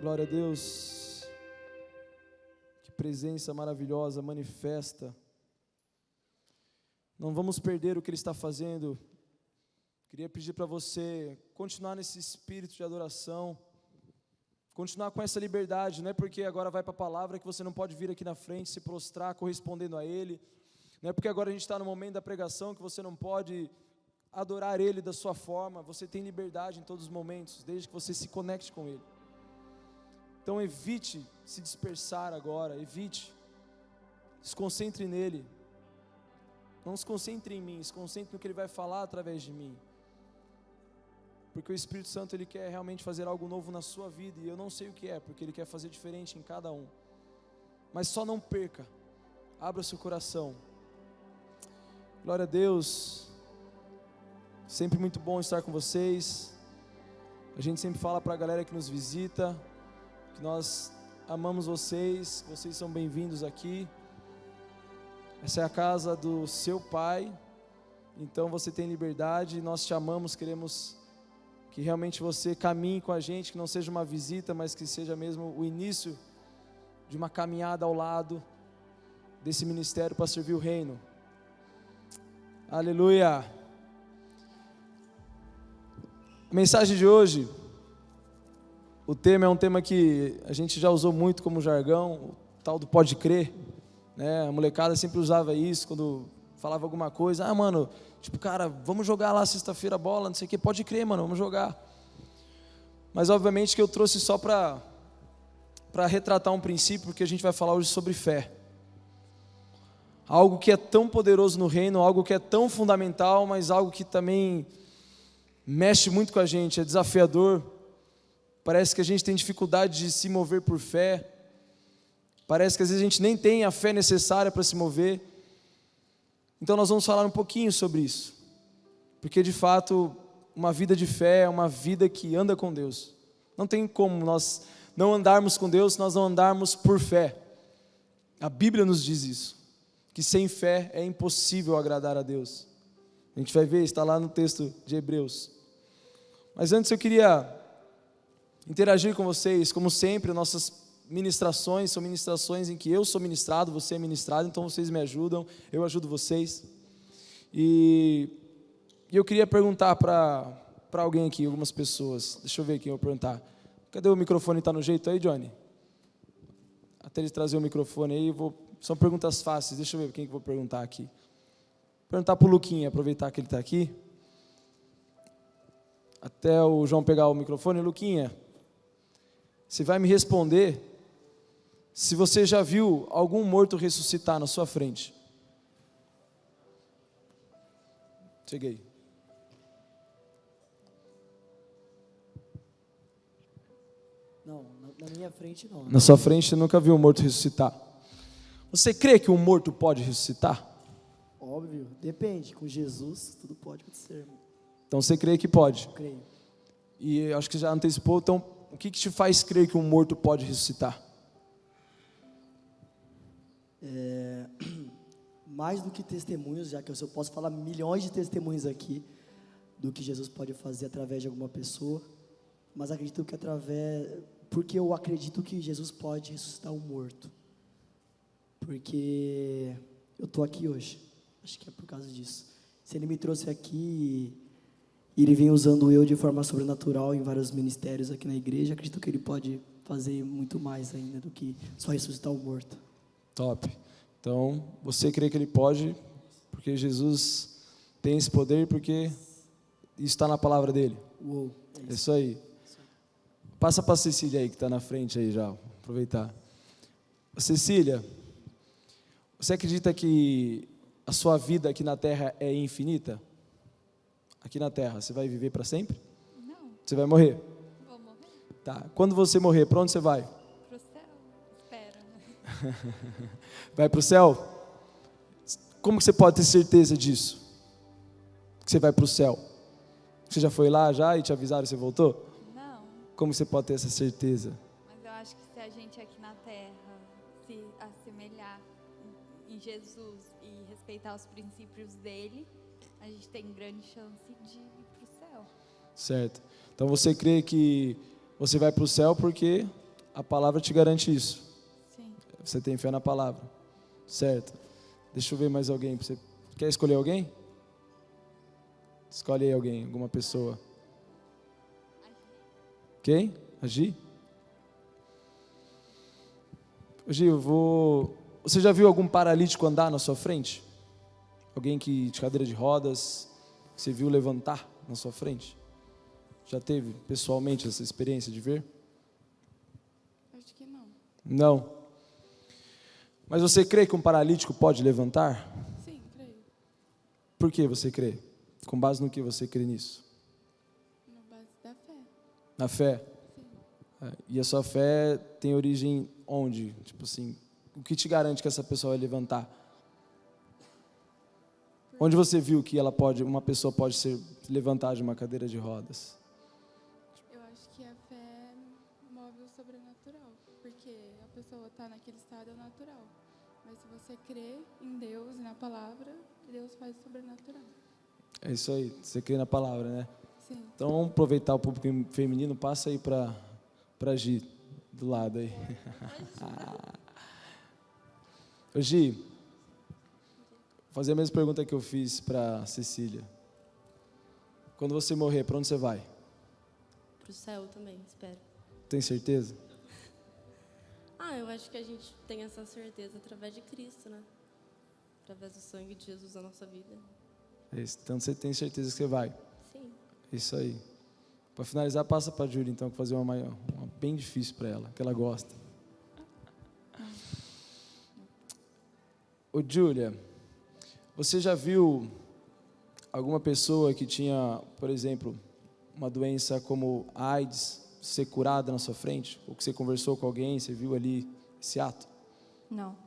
Glória a Deus. Que presença maravilhosa, manifesta. Não vamos perder o que Ele está fazendo. Queria pedir para você continuar nesse espírito de adoração, continuar com essa liberdade. Não é porque agora vai para a palavra que você não pode vir aqui na frente, se prostrar correspondendo a Ele. Não é porque agora a gente está no momento da pregação que você não pode adorar Ele da sua forma. Você tem liberdade em todos os momentos, desde que você se conecte com Ele. Então evite se dispersar agora, evite, se concentre nele, não se concentre em mim, se concentre no que Ele vai falar através de mim, porque o Espírito Santo Ele quer realmente fazer algo novo na sua vida, e eu não sei o que é, porque Ele quer fazer diferente em cada um, mas só não perca, abra seu coração. Glória a Deus, sempre muito bom estar com vocês. A gente sempre fala para a galera que nos visita, que nós amamos vocês, vocês são bem-vindos aqui. Essa é a casa do seu Pai, então você tem liberdade, nós te amamos, queremos que realmente você caminhe com a gente, que não seja uma visita, mas que seja mesmo o início de uma caminhada ao lado desse ministério para servir o reino. Aleluia! A mensagem de hoje, o tema é um tema que a gente já usou muito como jargão, o tal do pode crer, né? A molecada sempre usava isso quando falava alguma coisa. Mano, tipo, cara, vamos jogar lá sexta-feira bola, não sei o que, pode crer, mano, vamos jogar. Mas obviamente que eu trouxe só para retratar um princípio, porque a gente vai falar hoje sobre fé. Algo que é tão poderoso no reino, algo que é tão fundamental, mas algo que também mexe muito com a gente, é desafiador. Parece que a gente tem dificuldade de se mover por fé. Parece que às vezes a gente nem tem a fé necessária para se mover. Então nós vamos falar um pouquinho sobre isso. Porque de fato, uma vida de fé é uma vida que anda com Deus. Não tem como nós não andarmos com Deus se nós não andarmos por fé. A Bíblia nos diz isso. Que sem fé é impossível agradar a Deus. A gente vai ver, está lá no texto de Hebreus. Mas antes eu queria interagir com vocês, como sempre, nossas ministrações são ministrações em que eu sou ministrado, você é ministrado, então vocês me ajudam, eu ajudo vocês. E eu queria perguntar para alguém aqui, algumas pessoas, deixa eu ver quem eu vou perguntar. Cadê o microfone, está no jeito aí, Johnny? Até ele trazer o microfone aí, são perguntas fáceis, deixa eu ver quem que eu vou perguntar aqui. Perguntar para o Luquinha, aproveitar que ele está aqui. Até o João pegar o microfone. Luquinha, você vai me responder se você já viu algum morto ressuscitar na sua frente. Cheguei. Não, na minha frente não. Na sua frente você nunca viu um morto ressuscitar. Você crê que um morto pode ressuscitar? Óbvio, depende. Com Jesus tudo pode acontecer, irmão. Então você crê que pode? Creio. E acho que já antecipou, então o que te faz crer que um morto pode ressuscitar? Mais do que testemunhos, já que eu posso falar milhões de testemunhos aqui do que Jesus pode fazer através de alguma pessoa, mas acredito que porque eu acredito que Jesus pode ressuscitar um morto, porque eu estou aqui hoje, acho que é por causa disso. Se Ele me trouxe aqui e Ele vem usando eu de forma sobrenatural em vários ministérios aqui na igreja, acredito que Ele pode fazer muito mais ainda do que só ressuscitar o morto. Top. Então, você crê que Ele pode, porque Jesus tem esse poder, porque isso está na palavra dEle. Uou, é isso aí. Passa para a Cecília aí, que está na frente aí já, aproveitar. Cecília, você acredita que a sua vida aqui na Terra é infinita? Aqui na Terra, você vai viver para sempre? Não. Você vai morrer? Vou morrer? Tá. Quando você morrer, para onde você vai? Pro céu? Espera, né? Vai para o céu? Como que você pode ter certeza disso? Que você vai para o céu? Você já foi lá já e te avisaram e você voltou? Não. Como você pode ter essa certeza? Mas eu acho que se a gente aqui na Terra se assemelhar em Jesus e respeitar os princípios dele, a gente tem grande chance de ir para o céu. Certo. Então você crê que você vai para o céu porque a palavra te garante isso. Sim. Você tem fé na palavra, certo? Deixa eu ver mais alguém. Você quer escolher alguém? Escolhe aí alguém, alguma pessoa. Quem? A Gi? Gi, Você já viu algum paralítico andar na sua frente? Alguém que de cadeira de rodas, que você viu levantar na sua frente? Já teve pessoalmente essa experiência de ver? Acho que não. Não. Mas você crê que um paralítico pode levantar? Sim, creio. Por que você crê? Com base no que você crê nisso? Na base da fé. Na fé? Sim. E a sua fé tem origem onde? Tipo assim, o que te garante que essa pessoa vai levantar? Onde você viu que uma pessoa pode ser levantada de uma cadeira de rodas? Eu acho que a fé move o sobrenatural, porque a pessoa está naquele estado natural. Mas se você crê em Deus e na palavra, Deus faz o sobrenatural. É isso aí, você crê na palavra, né? Sim. Então vamos aproveitar o público feminino, passa aí para Gi, do lado aí. Ô Gi, vou fazer a mesma pergunta que eu fiz para Cecília. Quando você morrer, para onde você vai? Pro céu também, espero. Tem certeza? Eu acho que a gente tem essa certeza através de Cristo, né? Através do sangue de Jesus na nossa vida. É isso. Então você tem certeza que você vai? Sim. É isso aí. Para finalizar, passa para a Júlia, então, que fazer uma bem difícil para ela, que ela gosta. Ô Júlia, você já viu alguma pessoa que tinha, por exemplo, uma doença como AIDS ser curada na sua frente? Ou que você conversou com alguém, você viu ali esse ato? Não.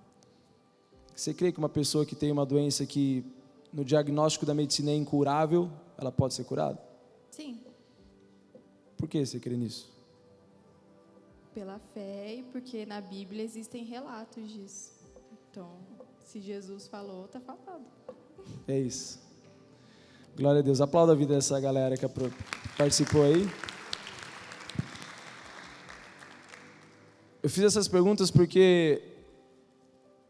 Você crê que uma pessoa que tem uma doença que no diagnóstico da medicina é incurável, ela pode ser curada? Sim. Por que você crê nisso? Pela fé e porque na Bíblia existem relatos disso. Então, se Jesus falou, está falado. É isso. Glória a Deus. Aplauda a vida dessa galera que participou aí. Eu fiz essas perguntas porque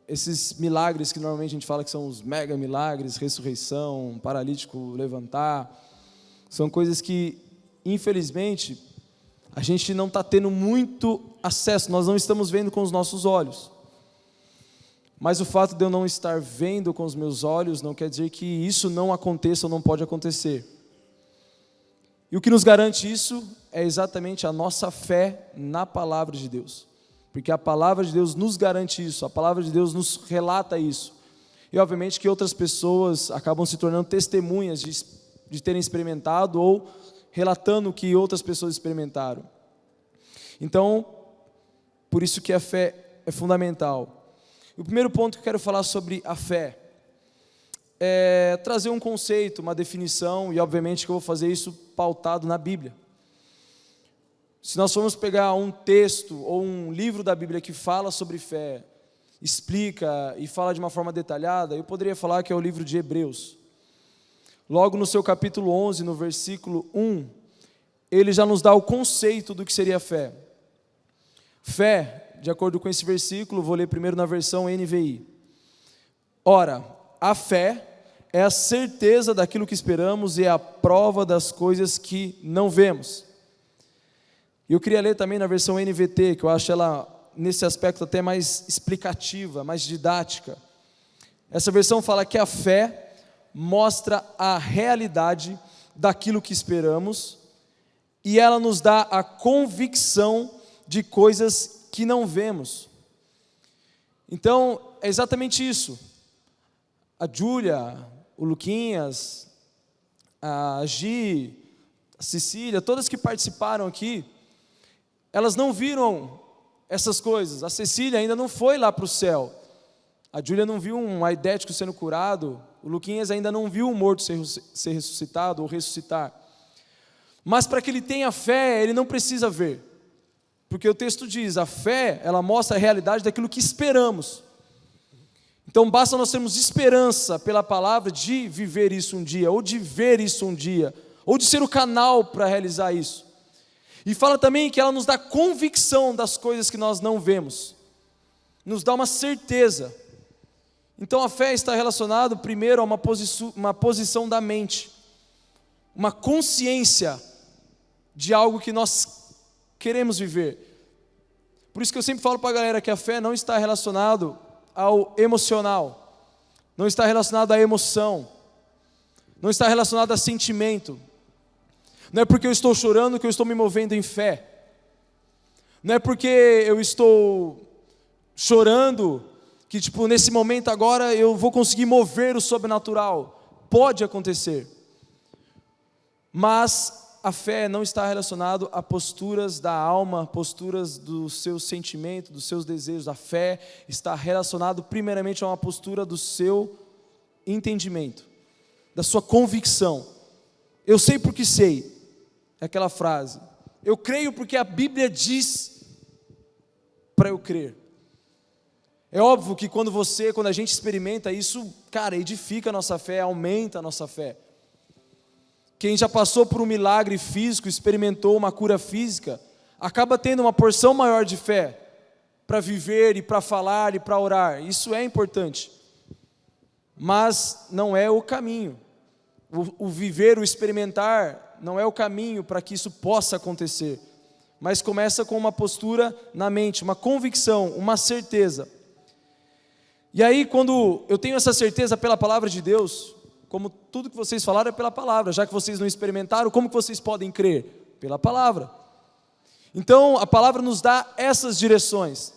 esses milagres que normalmente a gente fala que são os mega milagres, ressurreição, paralítico levantar, são coisas que, infelizmente, a gente não está tendo muito acesso, nós não estamos vendo com os nossos olhos. Mas o fato de eu não estar vendo com os meus olhos não quer dizer que isso não aconteça ou não pode acontecer. E o que nos garante isso é exatamente a nossa fé na palavra de Deus. Porque a palavra de Deus nos garante isso, a palavra de Deus nos relata isso. E obviamente que outras pessoas acabam se tornando testemunhas de terem experimentado ou relatando o que outras pessoas experimentaram. Então, por isso que a fé é fundamental. O primeiro ponto que eu quero falar sobre a fé é trazer um conceito, uma definição, e obviamente que eu vou fazer isso pautado na Bíblia. Se nós formos pegar um texto ou um livro da Bíblia que fala sobre fé, explica e fala de uma forma detalhada, eu poderia falar que é o livro de Hebreus. Logo no seu capítulo 11, no versículo 1, ele já nos dá o conceito do que seria fé. Fé, de acordo com esse versículo, vou ler primeiro na versão NVI. Ora, a fé é a certeza daquilo que esperamos e é a prova das coisas que não vemos. E eu queria ler também na versão NVT, que eu acho ela, nesse aspecto, até mais explicativa, mais didática. Essa versão fala que a fé mostra a realidade daquilo que esperamos e ela nos dá a convicção de coisas que não vemos. Então, é exatamente isso. A Júlia, o Luquinhas, a Gi, a Cecília, todas que participaram aqui, elas não viram essas coisas. A Cecília ainda não foi lá para o céu. A Júlia não viu um aidético sendo curado. O Luquinhas ainda não viu um morto ser ressuscitado ou ressuscitar. Mas para que ele tenha fé, ele não precisa ver. Porque o texto diz, a fé, ela mostra a realidade daquilo que esperamos. Então basta nós termos esperança pela palavra de viver isso um dia, ou de ver isso um dia, ou de ser o canal para realizar isso. E fala também que ela nos dá convicção das coisas que nós não vemos. Nos dá uma certeza. Então a fé está relacionada primeiro a uma posição da mente. Uma consciência de algo que nós queremos viver. Por isso que eu sempre falo para a galera que a fé não está relacionado ao emocional. Não está relacionado à emoção. Não está relacionado a sentimento. Não é porque eu estou chorando que eu estou me movendo em fé. Não é porque eu estou chorando que nesse momento agora eu vou conseguir mover o sobrenatural. Pode acontecer. Mas a fé não está relacionada a posturas da alma, posturas do seu sentimento, dos seus desejos. A fé está relacionada primeiramente a uma postura do seu entendimento, da sua convicção. Eu sei porque sei. É aquela frase. Eu creio porque a Bíblia diz para eu crer. É óbvio que quando a gente experimenta isso, cara, edifica a nossa fé, aumenta a nossa fé. Quem já passou por um milagre físico, experimentou uma cura física, acaba tendo uma porção maior de fé para viver e para falar e para orar. Isso é importante. Mas não é o caminho. O viver, o experimentar, não é o caminho para que isso possa acontecer. Mas começa com uma postura na mente, uma convicção, uma certeza. E aí, quando eu tenho essa certeza pela palavra de Deus, como tudo que vocês falaram é pela palavra, já que vocês não experimentaram, como que vocês podem crer? Pela palavra. Então, a palavra nos dá essas direções.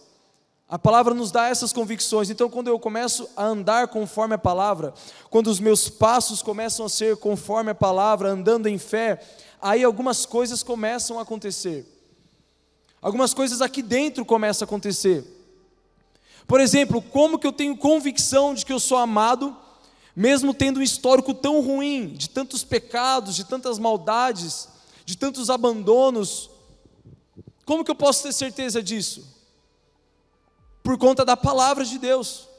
A palavra nos dá essas convicções. Então, quando eu começo a andar conforme a palavra, quando os meus passos começam a ser conforme a palavra, andando em fé, aí algumas coisas começam a acontecer. Algumas coisas aqui dentro começam a acontecer. Por exemplo, como que eu tenho convicção de que eu sou amado, mesmo tendo um histórico tão ruim, de tantos pecados, de tantas maldades, de tantos abandonos? Como que eu posso ter certeza disso? Por conta da palavra de Deus,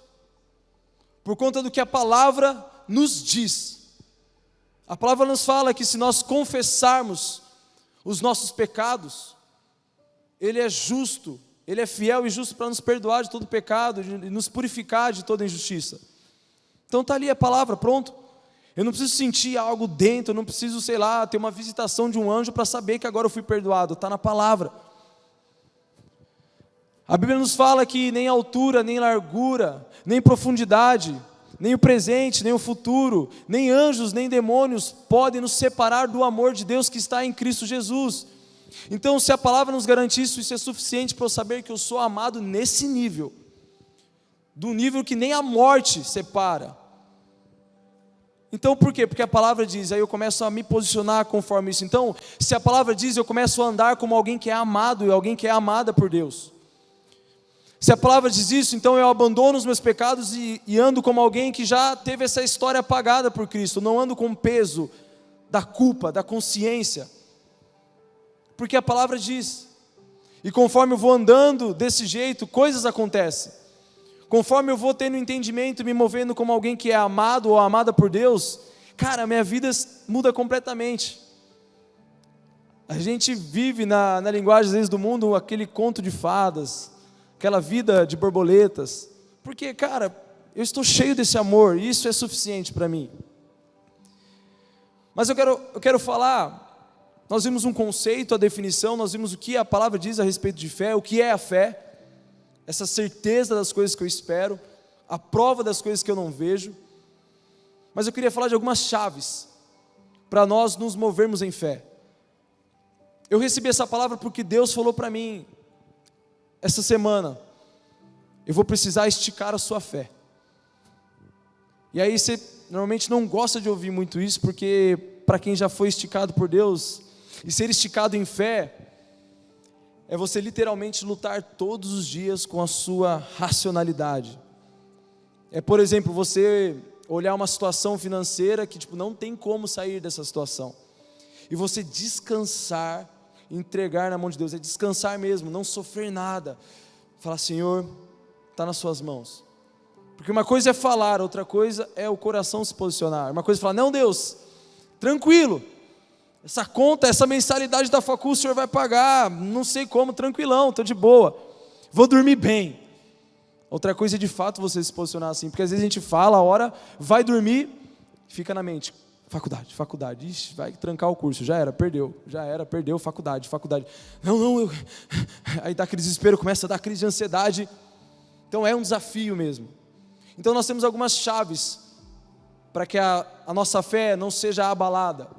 por conta do que a palavra nos diz. A palavra nos fala que se nós confessarmos os nossos pecados, Ele é justo, Ele é fiel e justo para nos perdoar de todo pecado e nos purificar de toda injustiça. Então está ali a palavra, pronto. Eu não preciso sentir algo dentro, eu não preciso, ter uma visitação de um anjo para saber que agora eu fui perdoado, está na palavra. A Bíblia nos fala que nem altura, nem largura, nem profundidade, nem o presente, nem o futuro, nem anjos, nem demônios podem nos separar do amor de Deus que está em Cristo Jesus. Então, se a palavra nos garante isso é suficiente para eu saber que eu sou amado nesse nível, do nível que nem a morte separa. Então, por quê? Porque a palavra diz, aí eu começo a me posicionar conforme isso. Então, se a palavra diz, eu começo a andar como alguém que é amado e alguém que é amada por Deus. Se a palavra diz isso, então eu abandono os meus pecados e ando como alguém que já teve essa história apagada por Cristo. Não ando com o peso da culpa, da consciência. Porque a palavra diz. E conforme eu vou andando desse jeito, coisas acontecem. Conforme eu vou tendo entendimento, me movendo como alguém que é amado ou amada por Deus, cara, minha vida muda completamente. A gente vive na linguagem às vezes do mundo aquele conto de fadas, aquela vida de borboletas, porque, cara, eu estou cheio desse amor, e isso é suficiente para mim. Mas eu quero falar, nós vimos um conceito, a definição, nós vimos o que a palavra diz a respeito de fé, o que é a fé, essa certeza das coisas que eu espero, a prova das coisas que eu não vejo, mas eu queria falar de algumas chaves, para nós nos movermos em fé. Eu recebi essa palavra porque Deus falou para mim, essa semana, eu vou precisar esticar a sua fé. E aí você normalmente não gosta de ouvir muito isso, porque para quem já foi esticado por Deus, e ser esticado em fé, é você literalmente lutar todos os dias com a sua racionalidade. É, por exemplo, você olhar uma situação financeira que não tem como sair dessa situação, e você descansar, entregar na mão de Deus, é descansar mesmo, não sofrer nada, falar, Senhor, está nas suas mãos. Porque uma coisa é falar, outra coisa é o coração se posicionar. Uma coisa é falar, não, Deus, tranquilo, Essa conta, essa mensalidade da facul o senhor vai pagar, não sei como, tranquilão, estou de boa, vou dormir bem. Outra coisa é de fato você se posicionar assim, porque às vezes a gente fala a hora, vai dormir, fica na mente, faculdade, ixi, vai trancar o curso, já era, perdeu, faculdade. Não, aí dá aquele desespero, começa a dar crise de ansiedade. Então é um desafio mesmo. Então nós temos algumas chaves para que a nossa fé não seja abalada,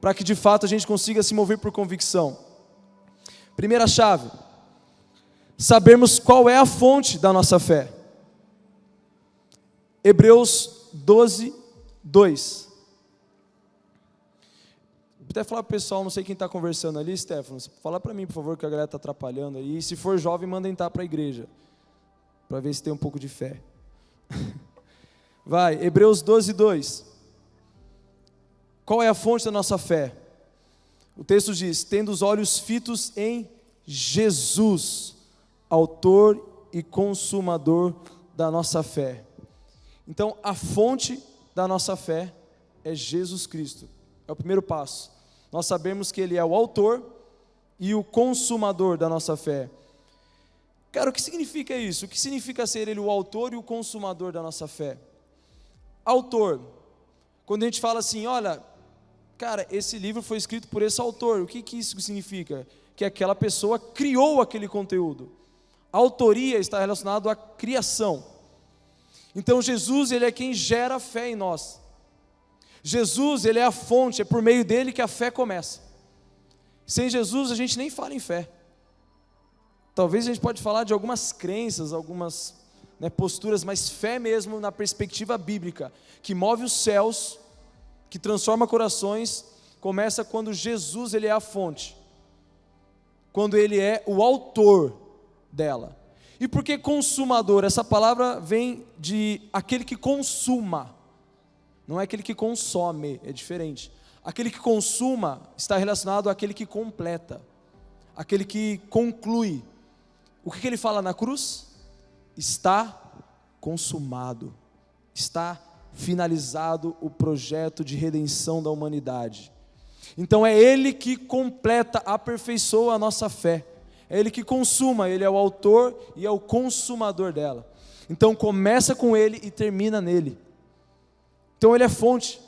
para que de fato a gente consiga se mover por convicção. Primeira chave, sabermos qual é a fonte da nossa fé. Hebreus 12, 2. Vou até falar para o pessoal, não sei quem está conversando ali, Stefano, fala para mim, por favor, que a galera está atrapalhando aí. E se for jovem, manda entrar para a igreja, para ver se tem um pouco de fé. Vai, Hebreus 12, 2. Qual é a fonte da nossa fé? O texto diz, tendo os olhos fitos em Jesus, autor e consumador da nossa fé. Então, a fonte da nossa fé é Jesus Cristo. É o primeiro passo. Nós sabemos que Ele é o autor e o consumador da nossa fé. Cara, o que significa isso? O que significa ser Ele o autor e o consumador da nossa fé? Autor. Quando a gente fala assim, olha, cara, esse livro foi escrito por esse autor. O que isso significa? Que aquela pessoa criou aquele conteúdo. A autoria está relacionada à criação. Então Jesus, Ele é quem gera fé em nós. Jesus, Ele é a fonte, é por meio dele que a fé começa. Sem Jesus a gente nem fala em fé. Talvez a gente pode falar de algumas crenças, algumas posturas, mas fé mesmo na perspectiva bíblica, que move os céus, que transforma corações, começa quando Jesus, Ele é a fonte. Quando Ele é o autor dela. E por que consumador? Essa palavra vem de aquele que consuma. Não é aquele que consome, é diferente. Aquele que consuma está relacionado àquele que completa, aquele que conclui. O que ele fala na cruz? Está consumado, está finalizado o projeto de redenção da humanidade. Então é Ele que completa, aperfeiçoa a nossa fé. É Ele que consuma, Ele é o autor e é o consumador dela. Então começa com Ele e termina nele. Então Ele é fonte.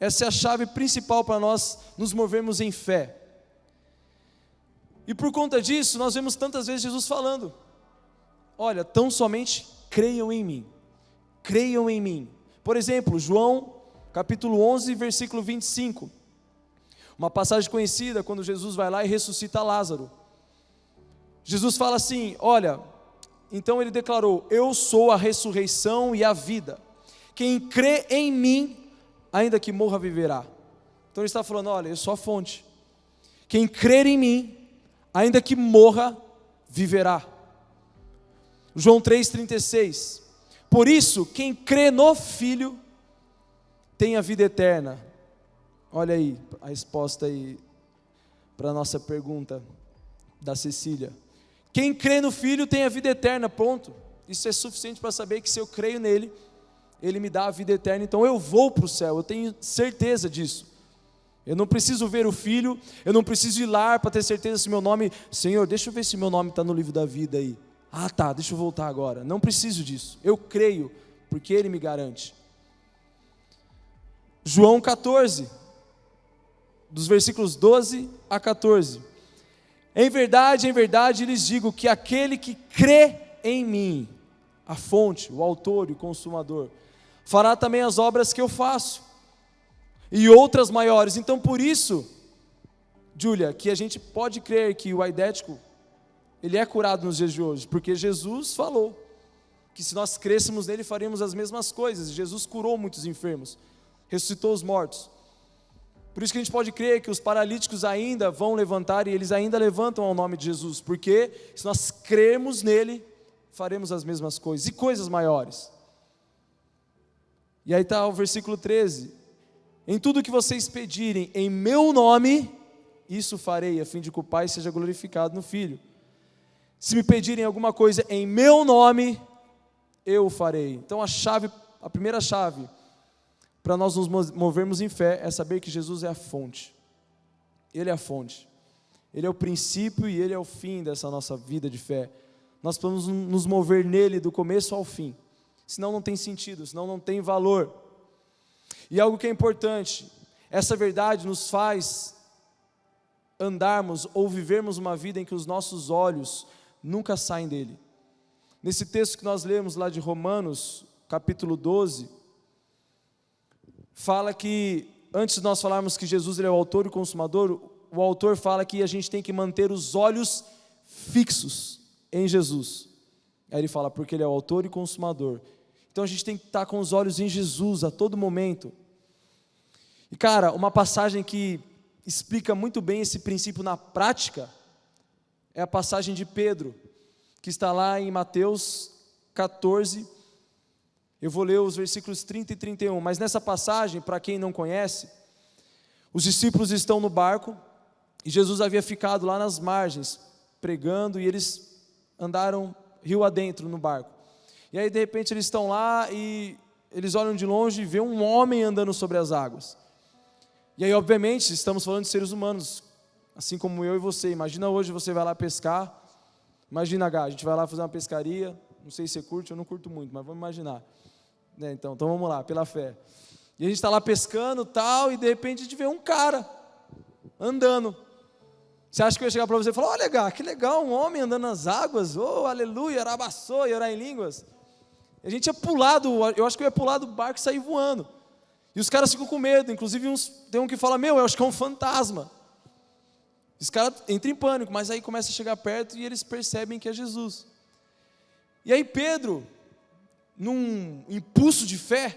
Essa é a chave principal para nós nos movermos em fé. E por conta disso, nós vemos tantas vezes Jesus falando, olha, tão somente creiam em mim. Creiam em mim. Por exemplo, João, capítulo 11, versículo 25. Uma passagem conhecida, quando Jesus vai lá e ressuscita Lázaro. Jesus fala assim, olha, então Ele declarou, eu sou a ressurreição e a vida. Quem crê em mim, ainda que morra, viverá. Então Ele está falando, olha, eu sou a fonte. Quem crer em mim, ainda que morra, viverá. João 3,36. Por isso, quem crê no Filho, tem a vida eterna. Olha aí, a resposta aí, para a nossa pergunta, da Cecília. Quem crê no Filho, tem a vida eterna, ponto. Isso é suficiente para saber que se eu creio nele, Ele me dá a vida eterna, então eu vou para o céu, eu tenho certeza disso. Eu não preciso ver o Filho, eu não preciso ir lá para ter certeza se meu nome, Senhor, deixa eu ver se meu nome está no livro da vida aí. Ah tá, deixa eu voltar agora. Não preciso disso, eu creio, porque Ele me garante. João 14, dos versículos 12 a 14. Em verdade lhes digo que aquele que crê em mim, a fonte, o autor e o consumador, fará também as obras que eu faço, e outras maiores. Então por isso, Júlia, que a gente pode crer que o aidético, ele é curado nos dias de hoje, porque Jesus falou, que se nós crêssemos nele, faríamos as mesmas coisas. Jesus curou muitos enfermos, ressuscitou os mortos. Por isso que a gente pode crer que os paralíticos ainda vão levantar, e eles ainda levantam ao nome de Jesus, porque se nós crermos nele, faremos as mesmas coisas, e coisas maiores. E aí está o versículo 13, em tudo que vocês pedirem em meu nome, isso farei, a fim de que o Pai seja glorificado no Filho. Se me pedirem alguma coisa em meu nome, eu o farei. Então a primeira chave, para nós nos movermos em fé, é saber que Jesus é a fonte. Ele é a fonte. Ele é o princípio e Ele é o fim dessa nossa vida de fé. Nós podemos nos mover nele do começo ao fim. Senão não tem sentido, senão não tem valor. E algo que é importante, essa verdade nos faz andarmos ou vivermos uma vida em que os nossos olhos nunca saem dele. Nesse texto que nós lemos lá de Romanos, capítulo 12, fala que, antes de nós falarmos que Jesus ele é o autor e o consumador, o autor fala que a gente tem que manter os olhos fixos em Jesus. Aí ele fala, porque ele é o autor e consumador. Então a gente tem que estar com os olhos em Jesus a todo momento. E cara, uma passagem que explica muito bem esse princípio na prática, é a passagem de Pedro, que está lá em Mateus 14, eu vou ler os versículos 30 e 31, mas nessa passagem, para quem não conhece, os discípulos estão no barco, e Jesus havia ficado lá nas margens, pregando, e eles andaram rio adentro no barco. E aí de repente eles estão lá, e eles olham de longe e vê um homem andando sobre as águas. E aí obviamente, estamos falando de seres humanos, assim como eu e você. Imagina hoje você vai lá pescar, imagina H, a gente vai lá fazer uma pescaria, não sei se você curte, eu não curto muito, mas vamos imaginar. Então vamos lá, pela fé. E a gente está lá pescando tal, e de repente a gente vê um cara andando. Você acha que eu ia chegar para você e falar, olha H, que legal, um homem andando nas águas, oh aleluia, arabaçô, e orar em línguas. E a gente ia pular eu acho que eu ia pular do barco e sair voando. E os caras ficam com medo, inclusive tem um que fala, eu acho que é um fantasma. Os caras entram em pânico, mas aí começa a chegar perto e eles percebem que é Jesus. E aí Pedro, num impulso de fé,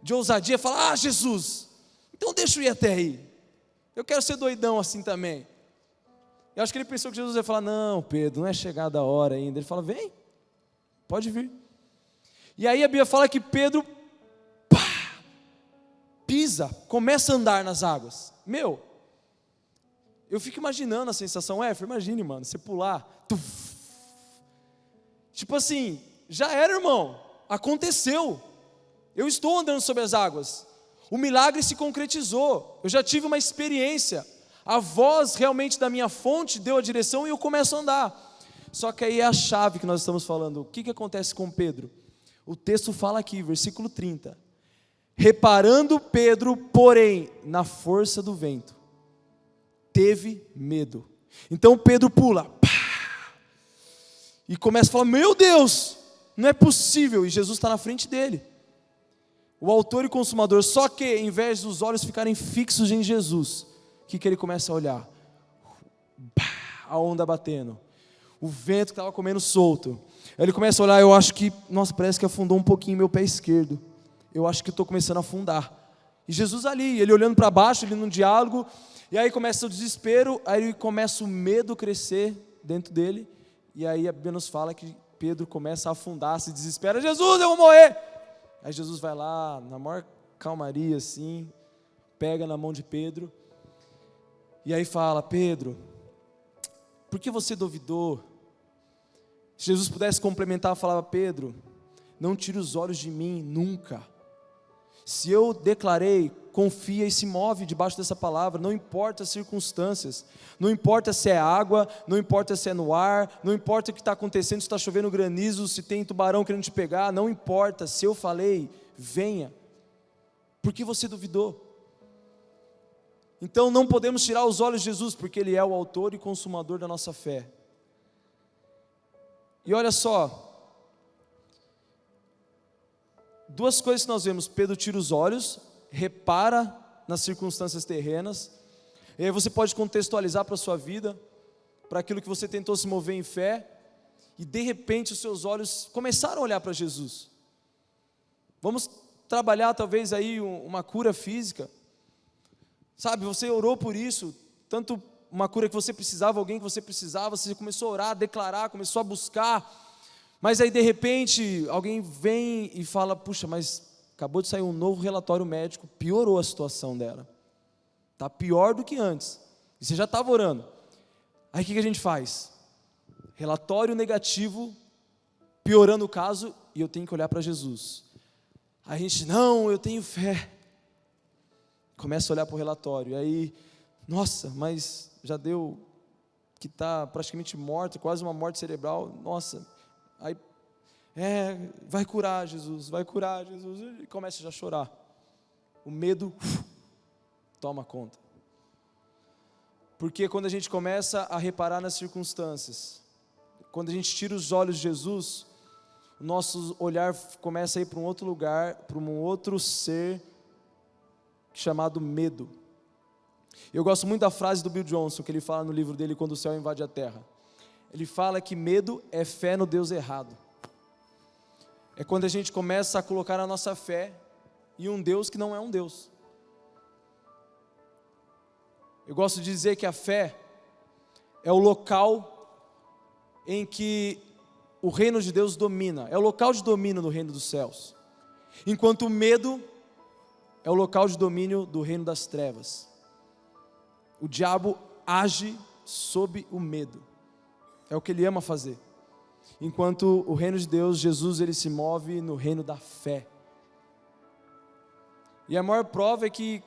de ousadia, fala, Jesus, então deixa eu ir até aí. Eu quero ser doidão assim também. Eu acho que ele pensou que Jesus ia falar, não Pedro, não é chegada a hora ainda. Ele fala, vem, pode vir. E aí a Bíblia fala que Pedro pisa, começa a andar nas águas. Eu fico imaginando a sensação, imagine, mano, você pular, tipo assim, já era, irmão, aconteceu, eu estou andando sobre as águas, o milagre se concretizou, eu já tive uma experiência, a voz realmente da minha fonte deu a direção e eu começo a andar. Só que aí é a chave que nós estamos falando. O que acontece com Pedro? O texto fala aqui, versículo 30, reparando Pedro, porém, na força do vento, teve medo. Então Pedro pula, e começa a falar, meu Deus, não é possível, e Jesus está na frente dele, o autor e consumador. Só que, em vez dos olhos ficarem fixos em Jesus, o que ele começa a olhar? A onda batendo, o vento que estava comendo solto, aí ele começa a olhar, eu acho que, nossa, parece que afundou um pouquinho meu pé esquerdo, eu acho que estou começando a afundar, e Jesus ali, ele olhando para baixo, ele num diálogo, e aí começa o desespero, aí começa o medo crescer dentro dele, e aí a Bíblia nos fala que Pedro começa a afundar, se desespera, Jesus, eu vou morrer. Aí Jesus vai lá, na maior calmaria assim, pega na mão de Pedro, e aí fala, Pedro, por que você duvidou? Se Jesus pudesse complementar, falava, Pedro, não tire os olhos de mim, nunca. Se eu declarei, confia e se move debaixo dessa palavra, não importa as circunstâncias, não importa se é água, não importa se é no ar, não importa o que está acontecendo, se está chovendo granizo, se tem tubarão querendo te pegar, não importa, se eu falei, venha, porque você duvidou. Então não podemos tirar os olhos de Jesus, porque Ele é o autor e consumador da nossa fé. E olha só, duas coisas que nós vemos, Pedro tira os olhos, repara nas circunstâncias terrenas, e aí você pode contextualizar para a sua vida, para aquilo que você tentou se mover em fé, e de repente os seus olhos começaram a olhar para Jesus. Vamos trabalhar talvez aí uma cura física, sabe, você orou por isso, tanto uma cura que você precisava, alguém que você precisava, você começou a orar, a declarar, começou a buscar, mas aí de repente alguém vem e fala, puxa, mas acabou de sair um novo relatório médico, piorou a situação dela, está pior do que antes, e você já estava orando, aí o que a gente faz? Relatório negativo, piorando o caso, e eu tenho que olhar para Jesus, aí a gente, não, eu tenho fé, Começa a olhar para o relatório, e aí, nossa, mas já deu que está praticamente morto, quase uma morte cerebral, nossa, aí, vai curar Jesus, e começa já a chorar, o medo toma conta, porque quando a gente começa a reparar nas circunstâncias, quando a gente tira os olhos de Jesus, o nosso olhar começa a ir para um outro lugar, para um outro ser, chamado medo. Eu gosto muito da frase do Bill Johnson, que ele fala no livro dele, Quando o Céu Invade a Terra. Ele fala que medo é fé no Deus errado. É quando a gente começa a colocar a nossa fé em um Deus que não é um Deus. Eu gosto de dizer que a fé é o local em que o reino de Deus domina, é o local de domínio do reino dos céus, enquanto o medo é o local de domínio do reino das trevas. O diabo age sob o medo, é o que ele ama fazer, enquanto o reino de Deus, Jesus, ele se move no reino da fé. E a maior prova é que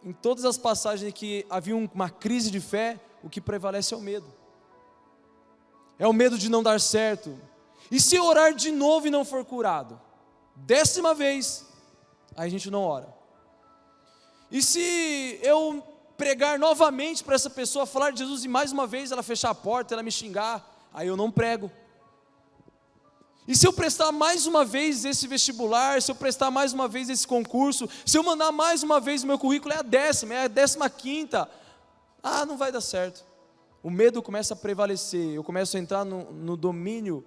em todas as passagens em que havia uma crise de fé, o que prevalece é o medo. É o medo de não dar certo. E se orar de novo e não for curado? 10ª vez, aí a gente não ora. E se eu pregar novamente para essa pessoa, falar de Jesus e mais uma vez ela fechar a porta, ela me xingar, aí eu não prego. E se eu prestar mais uma vez esse vestibular, se eu prestar mais uma vez esse concurso, se eu mandar mais uma vez o meu currículo, é a 10ª, é a 15ª, não vai dar certo. O medo começa a prevalecer, eu começo a entrar no domínio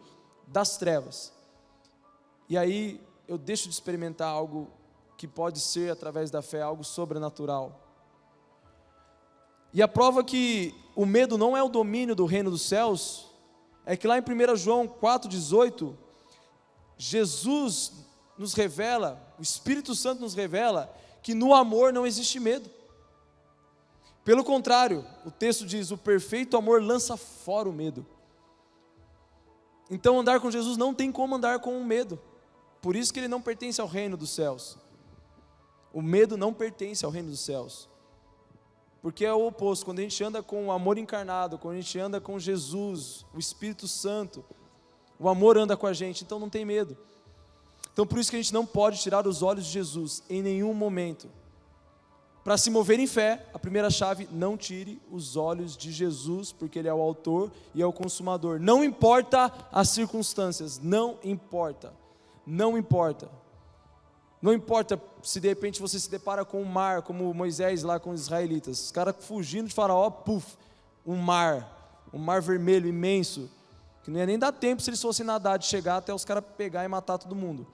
das trevas. E aí eu deixo de experimentar algo que pode ser, através da fé, algo sobrenatural. E a prova que o medo não é o domínio do reino dos céus, é que lá em 1 João 4,18, Jesus nos revela, o Espírito Santo nos revela, que no amor não existe medo. Pelo contrário, o texto diz, o perfeito amor lança fora o medo. Então andar com Jesus não tem como andar com o medo, por isso que ele não pertence ao reino dos céus. O medo não pertence ao reino dos céus, porque é o oposto. Quando a gente anda com o amor encarnado, quando a gente anda com Jesus, o Espírito Santo, o amor anda com a gente, então não tem medo. Então por isso que a gente não pode tirar os olhos de Jesus em nenhum momento. Para se mover em fé, a primeira chave, não tire os olhos de Jesus, porque Ele é o autor e é o consumador. Não importa as circunstâncias, não importa, não importa. Não importa se de repente você se depara com um mar, como Moisés lá com os israelitas, os caras fugindo de Faraó, um mar vermelho imenso, que não ia nem dar tempo se eles fossem nadar, de chegar até os caras pegar e matar todo mundo.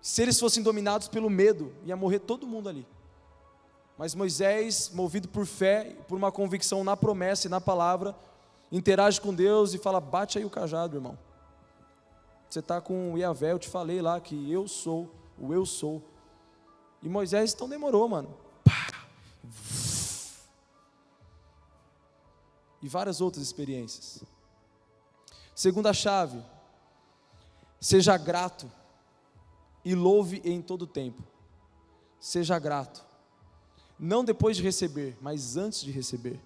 Se eles fossem dominados pelo medo, ia morrer todo mundo ali. Mas Moisés, movido por fé, por uma convicção na promessa e na palavra, interage com Deus e fala, bate aí o cajado, irmão. Você está com o Yahvé, eu te falei lá que eu sou o eu sou. E Moisés então demorou, mano. E várias outras experiências. Segunda chave, seja grato e louve em todo tempo. Seja grato. Não depois de receber, mas antes de receber.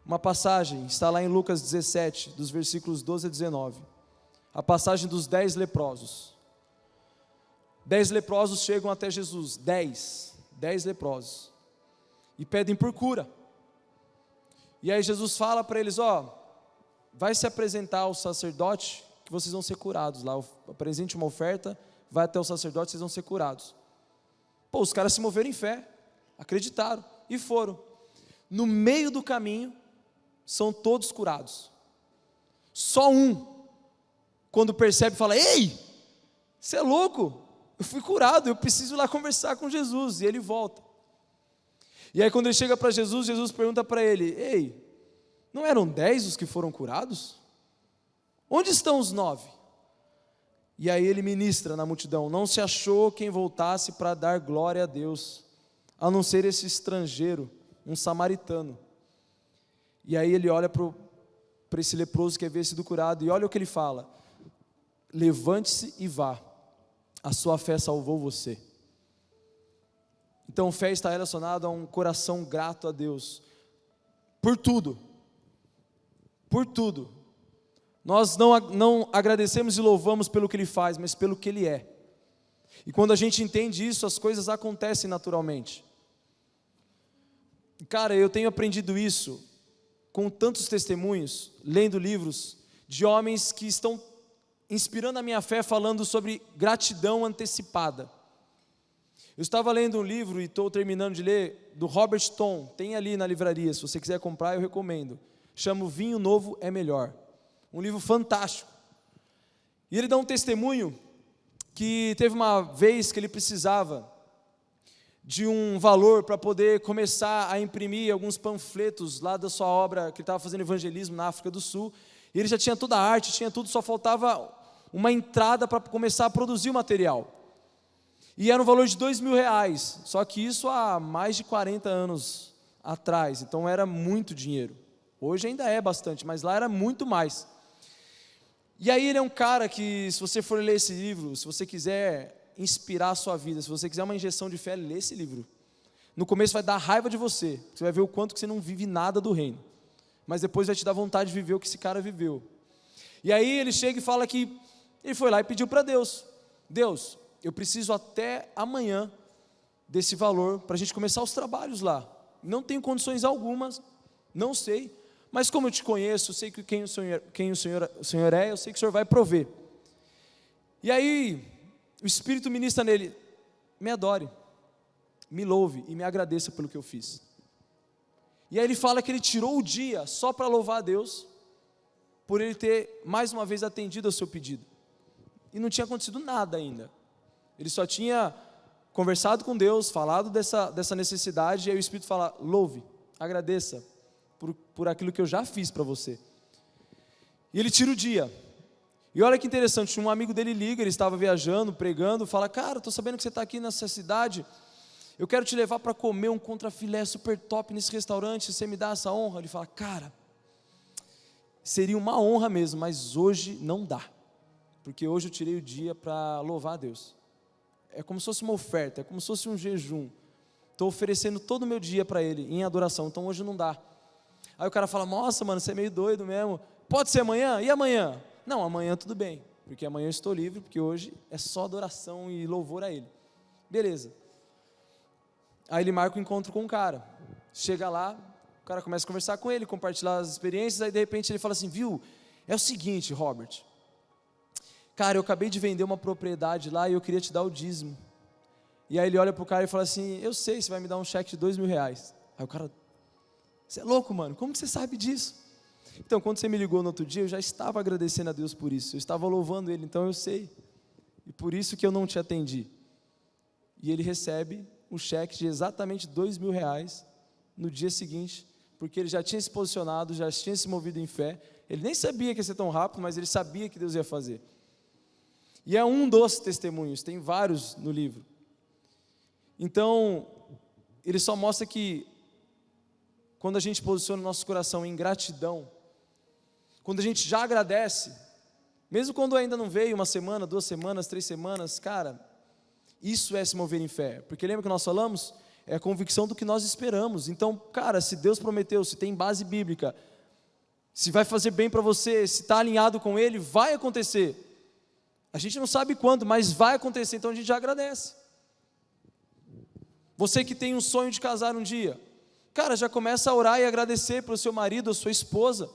Uma passagem está lá em Lucas 17, dos versículos 12 a 19. A passagem dos 10 leprosos. 10 leprosos chegam até Jesus, 10 leprosos, e pedem por cura. E aí Jesus fala para eles, vai se apresentar ao sacerdote, que vocês vão ser curados lá, apresente uma oferta, vai até o sacerdote, vocês vão ser curados. Os caras se moveram em fé, acreditaram, e foram. No meio do caminho, são todos curados. Só um, quando percebe, fala, ei, você é louco? Eu fui curado, eu preciso ir lá conversar com Jesus. E ele volta. E aí quando ele chega para Jesus, Jesus pergunta para ele, ei, não eram 10 os que foram curados? Onde estão os 9? E aí ele ministra na multidão, não se achou quem voltasse para dar glória a Deus, a não ser esse estrangeiro, um samaritano. E aí ele olha para esse leproso que havia sido curado, e olha o que ele fala, levante-se e vá. A sua fé salvou você. Então, fé está relacionada a um coração grato a Deus, por tudo, por tudo. Nós não agradecemos e louvamos pelo que Ele faz, mas pelo que Ele é. E quando a gente entende isso, as coisas acontecem naturalmente. Cara, eu tenho aprendido isso com tantos testemunhos, lendo livros de homens que estão inspirando a minha fé, falando sobre gratidão antecipada. Eu estava lendo um livro e estou terminando de ler, do Robert Tom, tem ali na livraria, se você quiser comprar eu recomendo. Chama O Vinho Novo é Melhor. Um livro fantástico. E ele dá um testemunho que teve uma vez que ele precisava de um valor para poder começar a imprimir alguns panfletos lá da sua obra, que ele estava fazendo evangelismo na África do Sul. E ele já tinha toda a arte, tinha tudo, só faltava uma entrada para começar a produzir o material. E era um valor de R$2.000, só que isso há mais de 40 anos atrás, então era muito dinheiro. Hoje ainda é bastante, mas lá era muito mais. E aí ele é um cara que, se você for ler esse livro, se você quiser inspirar a sua vida, se você quiser uma injeção de fé, lê esse livro. No começo vai dar raiva de você vai ver o quanto que você não vive nada do reino. Mas depois vai te dar vontade de viver o que esse cara viveu. E aí ele chega e fala que ele foi lá e pediu para Deus: Deus, eu preciso até amanhã desse valor para a gente começar os trabalhos lá. Não tenho condições algumas, não sei, mas como eu te conheço, eu sei quem o Senhor é, eu sei que o Senhor vai prover. E aí o Espírito ministra nele: me adore, me louve e me agradeça pelo que eu fiz. E aí ele fala que ele tirou o dia só para louvar a Deus, por ele ter mais uma vez atendido ao seu pedido. E não tinha acontecido nada ainda. Ele só tinha conversado com Deus, falado dessa necessidade, e aí o Espírito fala: louve, agradeça por aquilo que eu já fiz para você. E ele tira o dia. E olha que interessante, um amigo dele liga, ele estava viajando, pregando, fala: cara, estou sabendo que você está aqui nessa cidade, eu quero te levar para comer um contrafilé super top nesse restaurante, você me dá essa honra? Ele fala: cara, seria uma honra mesmo, mas hoje não dá, porque hoje eu tirei o dia para louvar a Deus. É como se fosse uma oferta, é como se fosse um jejum, estou oferecendo todo o meu dia para Ele, em adoração, então hoje não dá. Aí o cara fala: nossa mano, você é meio doido mesmo, pode ser amanhã? E amanhã? Não, amanhã tudo bem, porque amanhã eu estou livre, porque hoje é só adoração e louvor a Ele. Beleza. Aí ele marca o encontro com o cara, chega lá, o cara começa a conversar com ele, compartilhar as experiências, aí de repente ele fala assim: viu, é o seguinte, Robert, cara, eu acabei de vender uma propriedade lá e eu queria te dar o dízimo. E aí ele olha pro cara e fala assim: eu sei, você vai me dar um cheque de R$2.000. Aí o cara: você é louco, mano, como que você sabe disso? Então, quando você me ligou no outro dia, eu já estava agradecendo a Deus por isso, eu estava louvando Ele, então eu sei, e por isso que eu não te atendi. E ele recebe um cheque de exatamente R$2.000 no dia seguinte, porque ele já tinha se posicionado, já tinha se movido em fé, ele nem sabia que ia ser tão rápido, mas ele sabia que Deus ia fazer. E é um dos testemunhos, tem vários no livro. Então, ele só mostra que quando a gente posiciona o nosso coração em gratidão, quando a gente já agradece, mesmo quando ainda não veio uma semana, 2 semanas, 3 semanas, cara, isso é se mover em fé, porque lembra que nós falamos? É a convicção do que nós esperamos. Então, cara, se Deus prometeu, se tem base bíblica, se vai fazer bem para você, se está alinhado com Ele, vai acontecer. A gente não sabe quando, mas vai acontecer, então a gente já agradece. Você que tem um sonho de casar um dia, cara, já começa a orar e agradecer pelo seu marido ou sua esposa.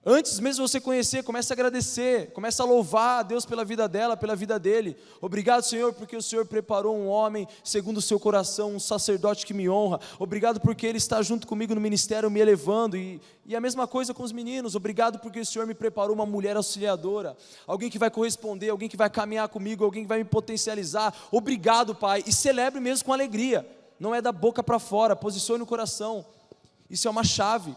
Antes mesmo de você conhecer, começa a agradecer, começa a louvar a Deus pela vida dela, pela vida dele. Obrigado, Senhor, porque o Senhor preparou um homem segundo o seu coração, um sacerdote que me honra. Obrigado porque ele está junto comigo no ministério me elevando. E a mesma coisa com os meninos. Obrigado porque o Senhor me preparou uma mulher auxiliadora, alguém que vai corresponder, alguém que vai caminhar comigo, alguém que vai me potencializar. Obrigado, Pai, e celebre mesmo com alegria. Não é da boca para fora, posicione o coração. Isso é uma chave.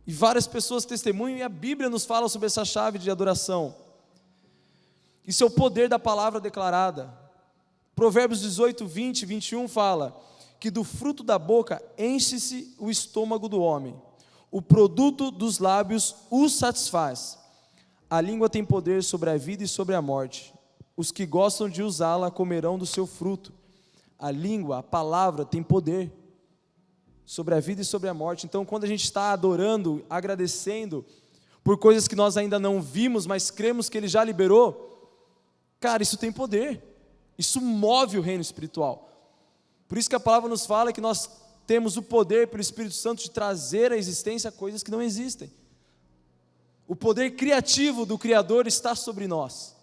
E várias pessoas testemunham, e a Bíblia nos fala sobre essa chave de adoração. Isso é o poder da palavra declarada. Provérbios 18, 20 e 21 fala que do fruto da boca enche-se o estômago do homem, o produto dos lábios o satisfaz. A língua tem poder sobre a vida e sobre a morte. Os que gostam de usá-la comerão do seu fruto. A língua, a palavra tem poder sobre a vida e sobre a morte. Então, quando a gente está adorando, agradecendo por coisas que nós ainda não vimos, mas cremos que Ele já liberou, cara, isso tem poder. Isso move o reino espiritual. Por isso que a palavra nos fala que nós temos o poder pelo Espírito Santo de trazer à existência coisas que não existem. O poder criativo do Criador está sobre nós.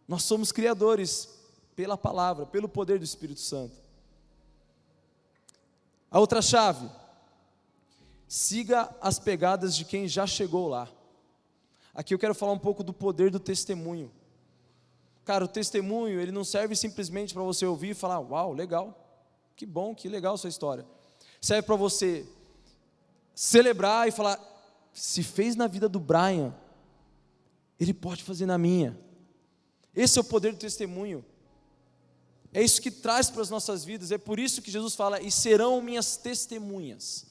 Nós somos criadores pela palavra, pelo poder do Espírito Santo. A outra chave: siga as pegadas de quem já chegou lá. Aqui eu quero falar um pouco do poder do testemunho. Cara, o testemunho, ele não serve simplesmente para você ouvir e falar, uau, legal, que bom, que legal sua história. Serve para você celebrar e falar, se fez na vida do Brian, ele pode fazer na minha. Esse é o poder do testemunho. É isso que traz para as nossas vidas. É por isso que Jesus fala, e serão minhas testemunhas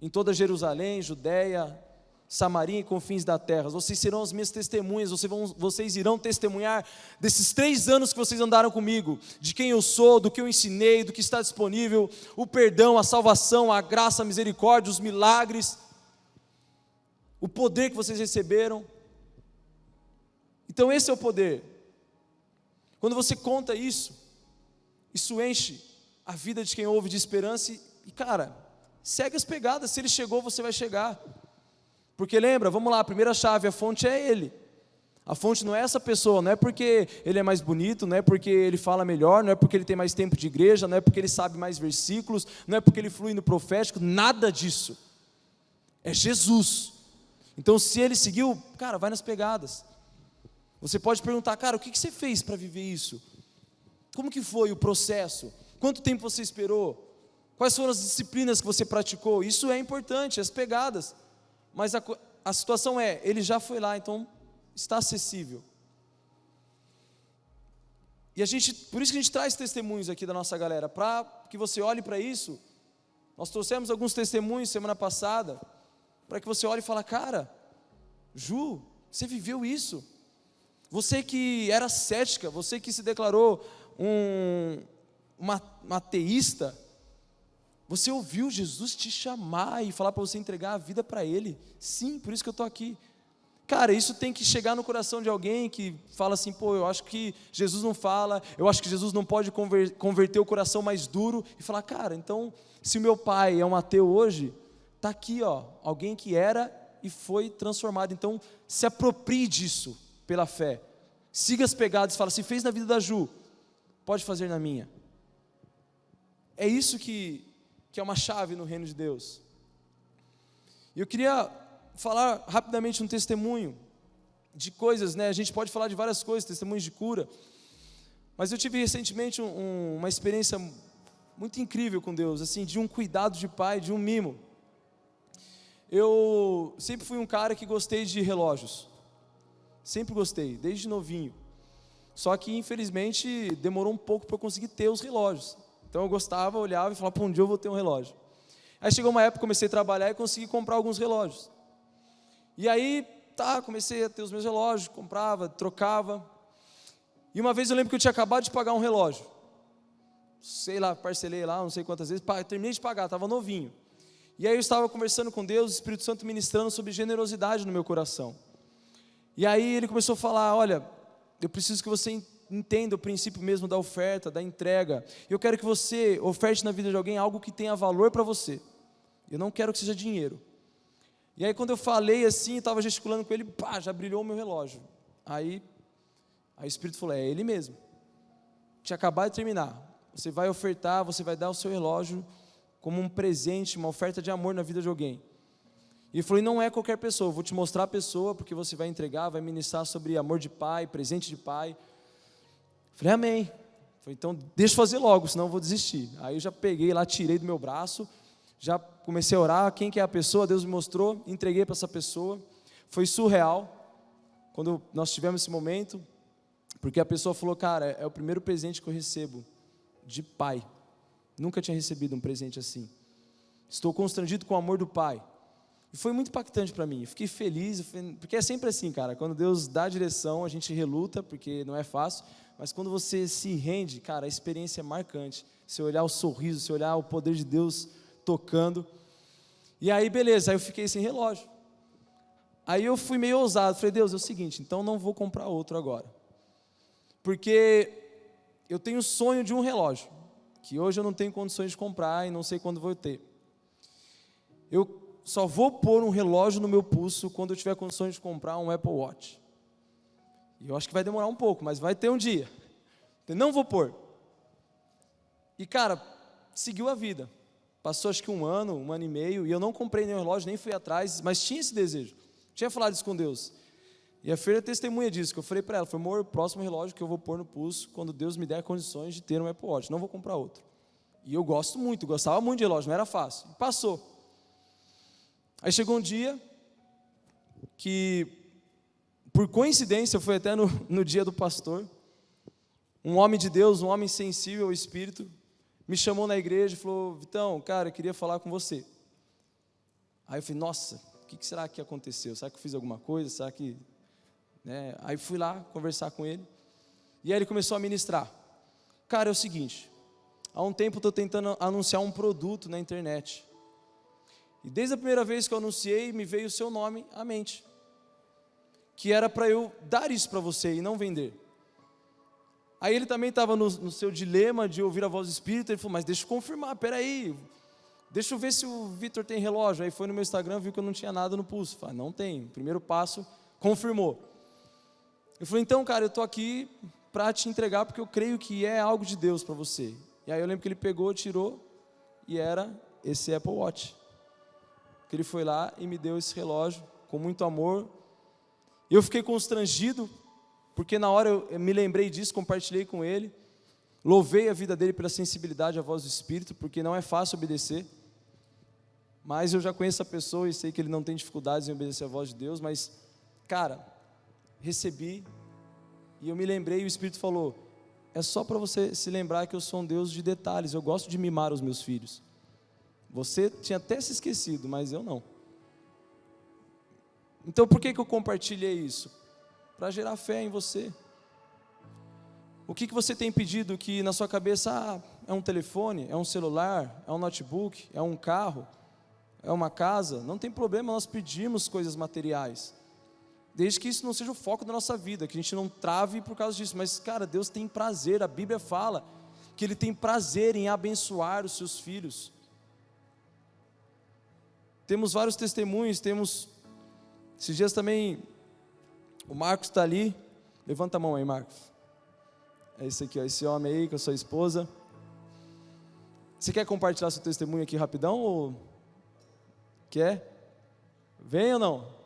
em toda Jerusalém, Judeia, Samaria e confins da terra. Vocês serão as minhas testemunhas. Vocês irão testemunhar desses 3 anos que vocês andaram comigo, de quem eu sou, do que eu ensinei, do que está disponível, o perdão, a salvação, a graça, a misericórdia, os milagres, o poder que vocês receberam. Então esse é o poder. Quando você conta isso, isso enche a vida de quem ouve de esperança e cara, segue as pegadas. Se Ele chegou, você vai chegar. Porque lembra, vamos lá, a primeira chave, a fonte é Ele. A fonte não é essa pessoa, não é porque ele é mais bonito, não é porque ele fala melhor, não é porque ele tem mais tempo de igreja, não é porque ele sabe mais versículos, não é porque ele flui no profético, nada disso. É Jesus. Então se Ele seguiu, cara, vai nas pegadas. Você pode perguntar, cara, o que você fez para viver isso? Como que foi o processo? Quanto tempo você esperou? Quais foram as disciplinas que você praticou? Isso é importante, as pegadas. Mas a situação é, ele já foi lá, então está acessível. E por isso que a gente traz testemunhos aqui da nossa galera, para que você olhe para isso. Nós trouxemos alguns testemunhos semana passada, para que você olhe e fale, cara, Ju, você viveu isso. Você que era cética, você que se declarou uma ateísta, você ouviu Jesus te chamar e falar para você entregar a vida para Ele. Sim, por isso que eu estou aqui. Cara, isso tem que chegar no coração de alguém que fala assim, pô, eu acho que Jesus não fala, eu acho que Jesus não pode converter o coração mais duro, e falar, cara, então, se o meu pai é um ateu hoje, está aqui, ó, alguém que era e foi transformado. Então, se aproprie disso pela fé. Siga as pegadas e fala, se fez na vida da Ju, pode fazer na minha. É isso que é uma chave no reino de Deus. E eu queria falar rapidamente um testemunho de coisas, né? A gente pode falar de várias coisas, testemunhos de cura, mas eu tive recentemente uma experiência muito incrível com Deus, assim, de um cuidado de pai, de um mimo. Eu sempre fui um cara que gostei de relógios, sempre gostei, desde novinho, só que infelizmente demorou um pouco para eu conseguir ter os relógios. Então eu gostava, olhava e falava, pô, um dia eu vou ter um relógio. Aí chegou uma época, comecei a trabalhar e consegui comprar alguns relógios. E aí, comecei a ter os meus relógios, comprava, trocava. E uma vez eu lembro que eu tinha acabado de pagar um relógio. Sei lá, parcelei lá, não sei quantas vezes, terminei de pagar, estava novinho. E aí eu estava conversando com Deus, o Espírito Santo ministrando sobre generosidade no meu coração. E aí Ele começou a falar, olha, eu preciso que você entenda o princípio mesmo da oferta, da entrega. Eu quero que você oferte na vida de alguém algo que tenha valor para você. Eu não quero que seja dinheiro. E aí quando eu falei assim, estava gesticulando com ele, já brilhou o meu relógio. Aí o Espírito falou, é ele mesmo. Tinha acabado de terminar. Você vai ofertar, você vai dar o seu relógio como um presente, uma oferta de amor na vida de alguém. E ele falou, e não é qualquer pessoa, eu vou te mostrar a pessoa, porque você vai entregar, vai ministrar sobre amor de pai, presente de pai. Falei, amém. Falei, então deixa eu fazer logo, senão eu vou desistir. Aí eu já peguei lá, tirei do meu braço, já comecei a orar, quem que é a pessoa, Deus me mostrou, entreguei para essa pessoa. Foi surreal, quando nós tivemos esse momento, porque a pessoa falou, cara, é o primeiro presente que eu recebo de pai. Nunca tinha recebido um presente assim. Estou constrangido com o amor do pai. E foi muito impactante para mim, fiquei feliz, porque é sempre assim, cara, quando Deus dá a direção, a gente reluta, porque não é fácil, mas quando você se rende, cara, a experiência é marcante. Você olhar o sorriso, você olhar o poder de Deus tocando. E aí, beleza, aí eu fiquei sem relógio. Aí eu fui meio ousado, falei, Deus, é o seguinte, então não vou comprar outro agora. Porque eu tenho o sonho de um relógio, que hoje eu não tenho condições de comprar e não sei quando vou ter. Eu só vou pôr um relógio no meu pulso quando eu tiver condições de comprar um Apple Watch. E eu acho que vai demorar um pouco, mas vai ter um dia. Eu não vou pôr. E, cara, seguiu a vida. Passou acho que um ano e meio, e eu não comprei nenhum relógio, nem fui atrás, mas tinha esse desejo. Tinha falado isso com Deus. E a Feira é testemunha disso, que eu falei para ela, foi amor, o próximo relógio que eu vou pôr no pulso, quando Deus me der condições de ter um Apple Watch, não vou comprar outro. E eu gosto muito, gostava muito de relógio, não era fácil. E passou. Aí chegou um dia, que, por coincidência, foi até no dia do pastor, um homem de Deus, um homem sensível ao Espírito, me chamou na igreja e falou, Vitão, cara, eu queria falar com você. Aí eu falei, nossa, o que será que aconteceu? Será que eu fiz alguma coisa? Será que... Né? Aí fui lá conversar com ele, e aí ele começou a ministrar. Cara, é o seguinte, há um tempo eu estou tentando anunciar um produto na internet, e desde a primeira vez que eu anunciei, me veio o seu nome à mente, que era para eu dar isso para você e não vender. Aí ele também estava no seu dilema de ouvir a voz do Espírito, ele falou, mas deixa eu confirmar, peraí, deixa eu ver se o Vitor tem relógio. Aí foi no meu Instagram, viu que eu não tinha nada no pulso. Falei, não tem, primeiro passo, confirmou. Eu falei, então, cara, eu estou aqui para te entregar, porque eu creio que é algo de Deus para você. E aí eu lembro que ele pegou, tirou, e era esse Apple Watch. Que ele foi lá e me deu esse relógio, com muito amor. Eu fiquei constrangido, porque na hora eu me lembrei disso, compartilhei com ele. Louvei a vida dele pela sensibilidade à voz do Espírito, porque não é fácil obedecer. Mas eu já conheço a pessoa e sei que ele não tem dificuldades em obedecer a voz de Deus, mas, cara, recebi, e eu me lembrei, e o Espírito falou, é só para você se lembrar que eu sou um Deus de detalhes, eu gosto de mimar os meus filhos. Você tinha até se esquecido, mas eu não. Então por que eu compartilhei isso? Para gerar fé em você. O que você tem pedido que na sua cabeça, é um telefone, é um celular, é um notebook, é um carro, é uma casa? Não tem problema nós pedirmos coisas materiais, desde que isso não seja o foco da nossa vida, que a gente não trave por causa disso. Mas, cara, Deus tem prazer, a Bíblia fala que Ele tem prazer em abençoar os seus filhos. Temos vários testemunhos, esses dias também, o Marcos está ali, levanta a mão aí, Marcos, é esse aqui, ó, esse homem aí com a sua esposa. Você quer compartilhar seu testemunho aqui rapidão, ou quer? Vem ou não?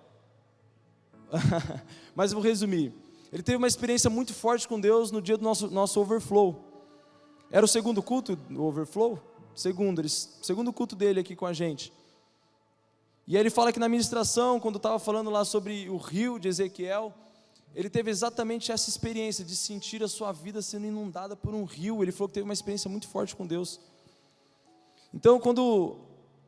Mas eu vou resumir. Ele teve uma experiência muito forte com Deus no dia do nosso overflow. Era o segundo culto do overflow? Segundo culto dele aqui com a gente. E aí ele fala que na ministração, quando estava falando lá sobre o rio de Ezequiel, ele teve exatamente essa experiência de sentir a sua vida sendo inundada por um rio. Ele falou que teve uma experiência muito forte com Deus. Então, quando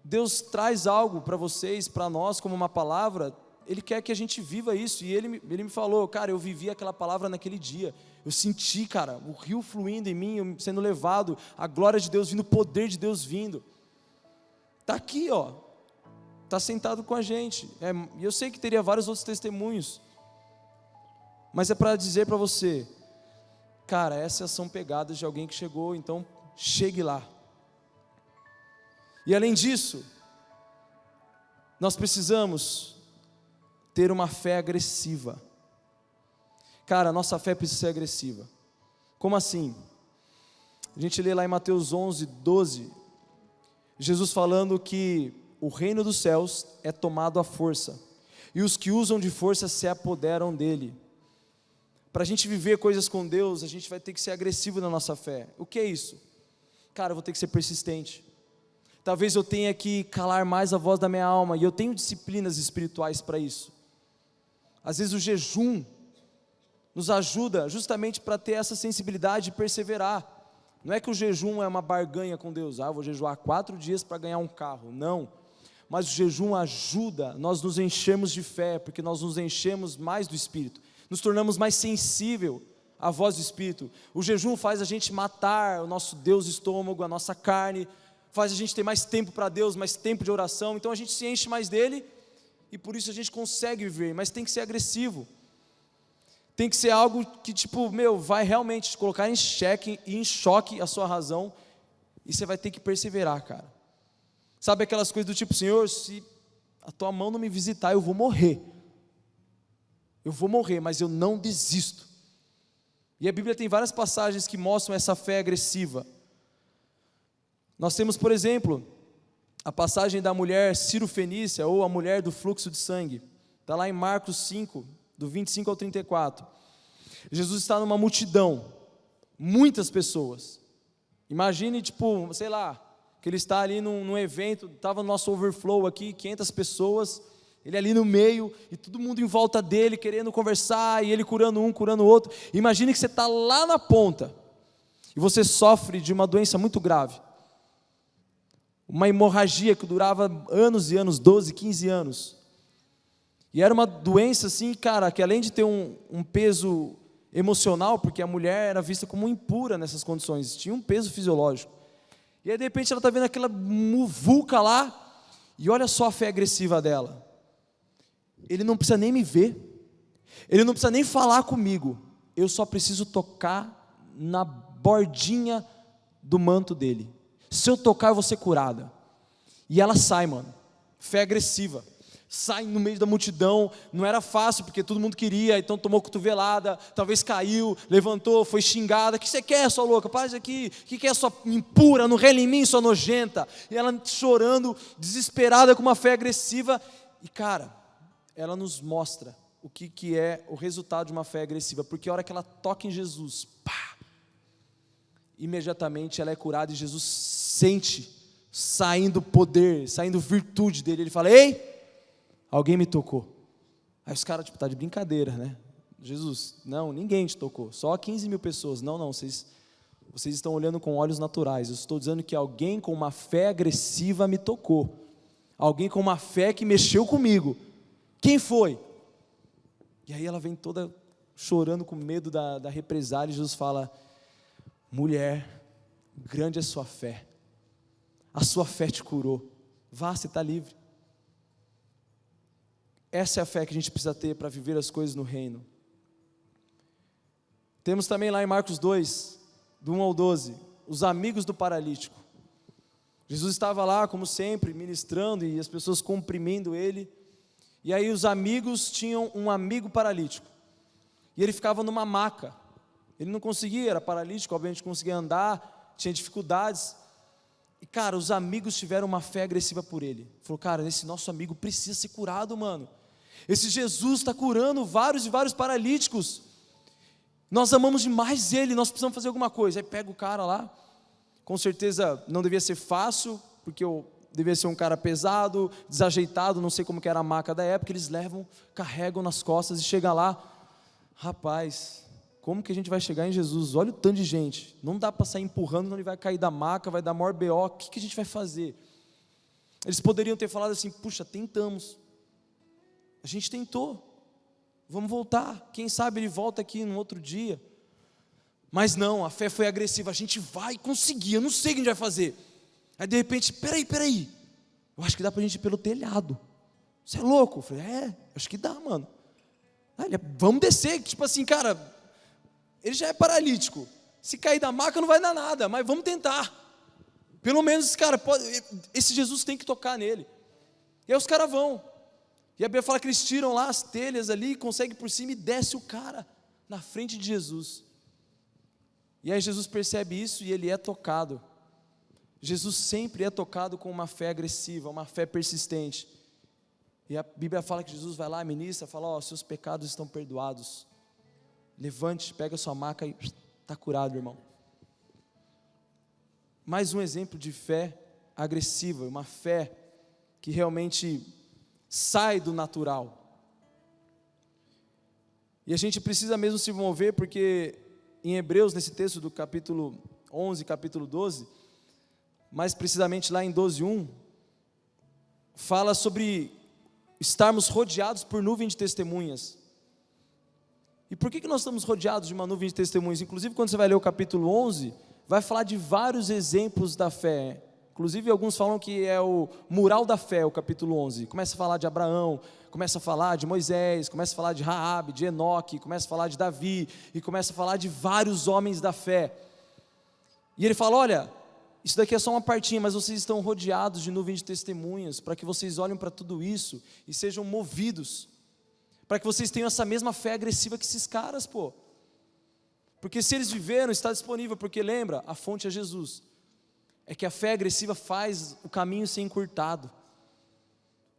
Deus traz algo para vocês, para nós, como uma palavra, Ele quer que a gente viva isso. E ele me falou, cara, eu vivi aquela palavra naquele dia. Eu senti, cara, o rio fluindo em mim, eu sendo levado, a glória de Deus vindo, o poder de Deus vindo. Está aqui, ó. Está sentado com a gente. E eu sei que teria vários outros testemunhos. Mas é para dizer para você, cara, essas são pegadas de alguém que chegou, então chegue lá. E além disso, nós precisamos ter uma fé agressiva. Cara, a nossa fé precisa ser agressiva. Como assim? A gente lê lá em Mateus 11, 12, Jesus falando que o reino dos céus é tomado à força, e os que usam de força se apoderam dele. Para a gente viver coisas com Deus, a gente vai ter que ser agressivo na nossa fé. O que é isso? Cara, eu vou ter que ser persistente. Talvez eu tenha que calar mais a voz da minha alma, e eu tenho disciplinas espirituais para isso. Às vezes o jejum nos ajuda justamente para ter essa sensibilidade de perseverar. Não é que o jejum é uma barganha com Deus, eu vou jejuar 4 dias para ganhar um carro, não. Mas o jejum ajuda nós nos enchermos de fé, porque nós nos enchemos mais do Espírito, nos tornamos mais sensível a voz do Espírito. O jejum faz a gente matar o nosso Deus estômago, a nossa carne, faz a gente ter mais tempo para Deus, mais tempo de oração, então a gente se enche mais dele, e por isso a gente consegue viver, mas tem que ser agressivo. Tem que ser algo que, tipo, vai realmente te colocar em xeque e em choque a sua razão, e você vai ter que perseverar, cara. Sabe aquelas coisas do tipo, Senhor, se a tua mão não me visitar, eu vou morrer. Eu vou morrer, mas eu não desisto. E a Bíblia tem várias passagens que mostram essa fé agressiva. Nós temos, por exemplo, a passagem da mulher Ciro-fenícia, ou a mulher do fluxo de sangue. Está lá em Marcos 5, do 25 ao 34. Jesus está numa multidão, muitas pessoas. Imagine, tipo, sei lá, que ele está ali num evento, estava no nosso overflow aqui, 500 pessoas, ele ali no meio, e todo mundo em volta dele, querendo conversar, e ele curando um, curando o outro. Imagine que você está lá na ponta, e você sofre de uma doença muito grave. Uma hemorragia que durava anos e anos, 12, 15 anos. E era uma doença assim, cara, que além de ter um peso emocional, porque a mulher era vista como impura nessas condições, tinha um peso fisiológico. E aí de repente ela está vendo aquela muvuca lá, e olha só a fé agressiva dela. Ele não precisa nem me ver, ele não precisa nem falar comigo, eu só preciso tocar na bordinha do manto dele. Se eu tocar eu vou ser curada. E ela sai, mano, fé agressiva, sai no meio da multidão, não era fácil, porque todo mundo queria, então tomou cotovelada, talvez caiu, levantou, foi xingada, o que você quer, sua louca, para isso aqui, o que é, sua impura, não rele em mim, sua nojenta, e ela chorando, desesperada, com uma fé agressiva, e cara, ela nos mostra o que é o resultado de uma fé agressiva, porque a hora que ela toca em Jesus, pá, imediatamente ela é curada, e Jesus sente, saindo poder, saindo virtude dele, ele fala, ei, alguém me tocou. Aí os caras, tipo, tá de brincadeira, né? Jesus, não, ninguém te tocou, só 15 mil pessoas. Não, vocês estão olhando com olhos naturais. Eu estou dizendo que alguém com uma fé agressiva me tocou. Alguém com uma fé que mexeu comigo. Quem foi? E aí ela vem toda chorando com medo da represália, e Jesus fala, mulher, grande é a sua fé. A sua fé te curou. Vá, você está livre. Essa é a fé que a gente precisa ter para viver as coisas no reino. Temos também lá em Marcos 2, do 1 ao 12, os amigos do paralítico. Jesus estava lá, como sempre, ministrando, e as pessoas comprimindo ele. E aí os amigos tinham um amigo paralítico. E ele ficava numa maca. Ele não conseguia, era paralítico, obviamente conseguia andar, tinha dificuldades. E cara, os amigos tiveram uma fé agressiva por ele. Falou, cara, esse nosso amigo precisa ser curado, mano. Esse Jesus está curando vários e vários paralíticos. Nós amamos demais ele, nós precisamos fazer alguma coisa. Aí pega o cara lá, com certeza não devia ser fácil, porque eu devia ser um cara pesado, desajeitado, não sei como que era a maca da época. Eles levam, carregam nas costas e chega lá. Rapaz, como que a gente vai chegar em Jesus? Olha o tanto de gente, não dá para sair empurrando, não, ele vai cair da maca, vai dar maior BO, o que a gente vai fazer? Eles poderiam ter falado assim, puxa, tentamos, a gente tentou, vamos voltar, quem sabe ele volta aqui no outro dia. Mas não, a fé foi agressiva, a gente vai conseguir, eu não sei o que a gente vai fazer. Aí de repente, peraí, eu acho que dá para a gente ir pelo telhado. Você é louco? Eu falei, acho que dá, mano. Aí ele, vamos descer, tipo assim, cara, ele já é paralítico, se cair da maca não vai dar nada, mas vamos tentar, pelo menos esse Jesus tem que tocar nele. E aí os caras vão, e a Bíblia fala que eles tiram lá as telhas ali, conseguem por cima e desce o cara na frente de Jesus. E aí Jesus percebe isso e ele é tocado. Jesus sempre é tocado com uma fé agressiva, uma fé persistente. E a Bíblia fala que Jesus vai lá, ministra, fala, seus pecados estão perdoados. Levante, pega sua maca e está curado, irmão. Mais um exemplo de fé agressiva, uma fé que realmente sai do natural. E a gente precisa mesmo se mover, porque em Hebreus, nesse texto do capítulo 11, capítulo 12, mais precisamente lá em 12:1, fala sobre estarmos rodeados por nuvem de testemunhas. E por que nós estamos rodeados de uma nuvem de testemunhos? Inclusive, quando você vai ler o capítulo 11, vai falar de vários exemplos da fé. Inclusive, alguns falam que é o mural da fé, o capítulo 11. Começa a falar de Abraão, começa a falar de Moisés, começa a falar de Raabe, de Enoque, começa a falar de Davi, e começa a falar de vários homens da fé. E ele fala, olha, isso daqui é só uma partinha, mas vocês estão rodeados de nuvem de testemunhas, para que vocês olhem para tudo isso e sejam movidos, para que vocês tenham essa mesma fé agressiva que esses caras, pô. Porque se eles viveram, está disponível, porque lembra, a fonte é Jesus. É que a fé agressiva faz o caminho ser encurtado.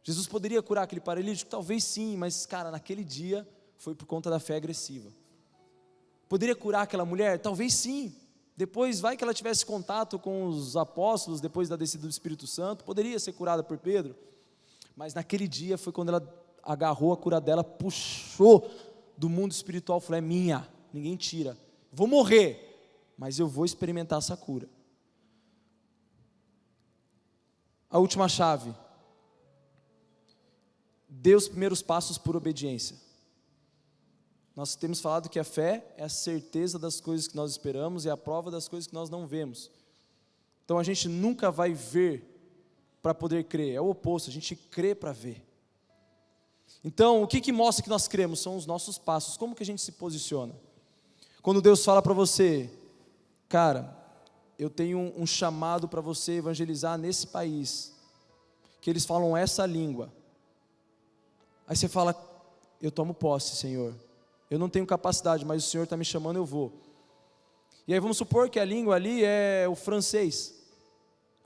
Jesus poderia curar aquele paralítico? Talvez sim, mas cara, naquele dia foi por conta da fé agressiva. Poderia curar aquela mulher? Talvez sim. Depois vai que ela tivesse contato com os apóstolos, depois da descida do Espírito Santo, poderia ser curada por Pedro. Mas naquele dia foi quando ela agarrou a cura dela, puxou do mundo espiritual, falou, é minha, ninguém tira. Vou morrer, mas eu vou experimentar essa cura. A última chave. Dê os primeiros passos por obediência. Nós temos falado que a fé é a certeza das coisas que nós esperamos e a prova das coisas que nós não vemos. Então a gente nunca vai ver para poder crer, é o oposto, a gente crê para ver. Então o que mostra que nós cremos? São os nossos passos, como que a gente se posiciona? Quando Deus fala para você, cara, eu tenho um chamado para você evangelizar nesse país, que eles falam essa língua. Aí você fala, eu tomo posse, Senhor. Eu não tenho capacidade, mas o Senhor está me chamando, eu vou. E aí vamos supor que a língua ali é o francês.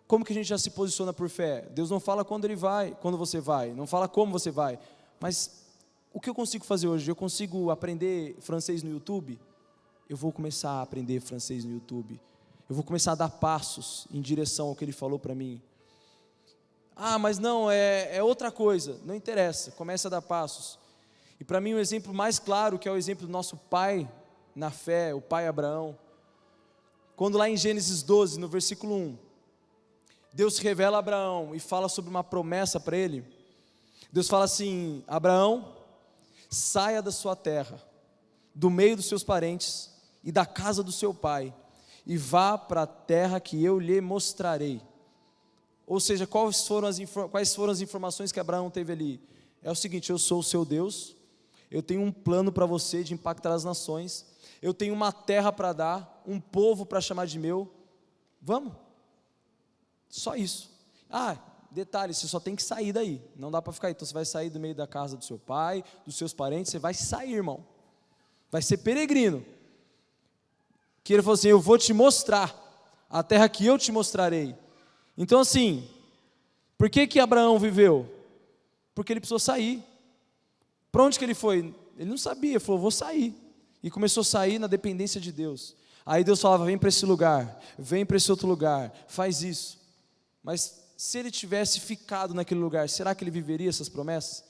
Como que a gente já se posiciona por fé? Deus não fala quando você vai, não fala como você vai. Mas o que eu consigo fazer hoje? Eu consigo aprender francês no YouTube? Eu vou começar a aprender francês no YouTube. Eu vou começar a dar passos em direção ao que Ele falou para mim. Ah, mas não, é outra coisa. Não interessa, começa a dar passos. E para mim o exemplo mais claro, que é o exemplo do nosso pai na fé, o pai Abraão. Quando lá em Gênesis 12, no versículo 1, Deus se revela a Abraão e fala sobre uma promessa para ele. Deus fala assim, Abraão, saia da sua terra, do meio dos seus parentes e da casa do seu pai, e vá para a terra que eu lhe mostrarei. Ou seja, quais foram as informações que Abraão teve ali? É o seguinte, eu sou o seu Deus, eu tenho um plano para você de impactar as nações, eu tenho uma terra para dar, um povo para chamar de meu, vamos, só isso. Ah, detalhe, você só tem que sair daí, não dá para ficar aí, então você vai sair do meio da casa do seu pai, dos seus parentes, você vai sair, irmão, vai ser peregrino. Que ele falou assim, eu vou te mostrar a terra que eu te mostrarei. Então assim, por que Abraão viveu? Porque ele precisou sair. Para onde que ele foi? Ele não sabia, ele falou, vou sair. E começou a sair na dependência de Deus. Aí Deus falava, vem para esse lugar, vem para esse outro lugar, faz isso. Mas se ele tivesse ficado naquele lugar, será que ele viveria essas promessas?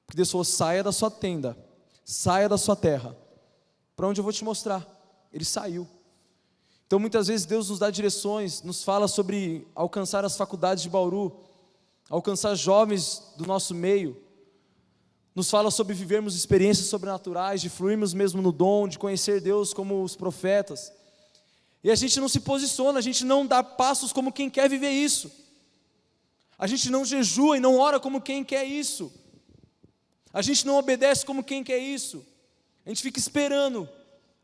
Porque Deus falou, saia da sua tenda, saia da sua terra. Para onde eu vou te mostrar? Ele saiu. Então muitas vezes Deus nos dá direções, nos fala sobre alcançar as faculdades de Bauru, alcançar jovens do nosso meio, nos fala sobre vivermos experiências sobrenaturais, de fluirmos mesmo no dom, de conhecer Deus como os profetas. E a gente não se posiciona, a gente não dá passos como quem quer viver isso. A gente não jejua e não ora como quem quer isso. A gente não obedece como quem quer isso. A gente fica esperando.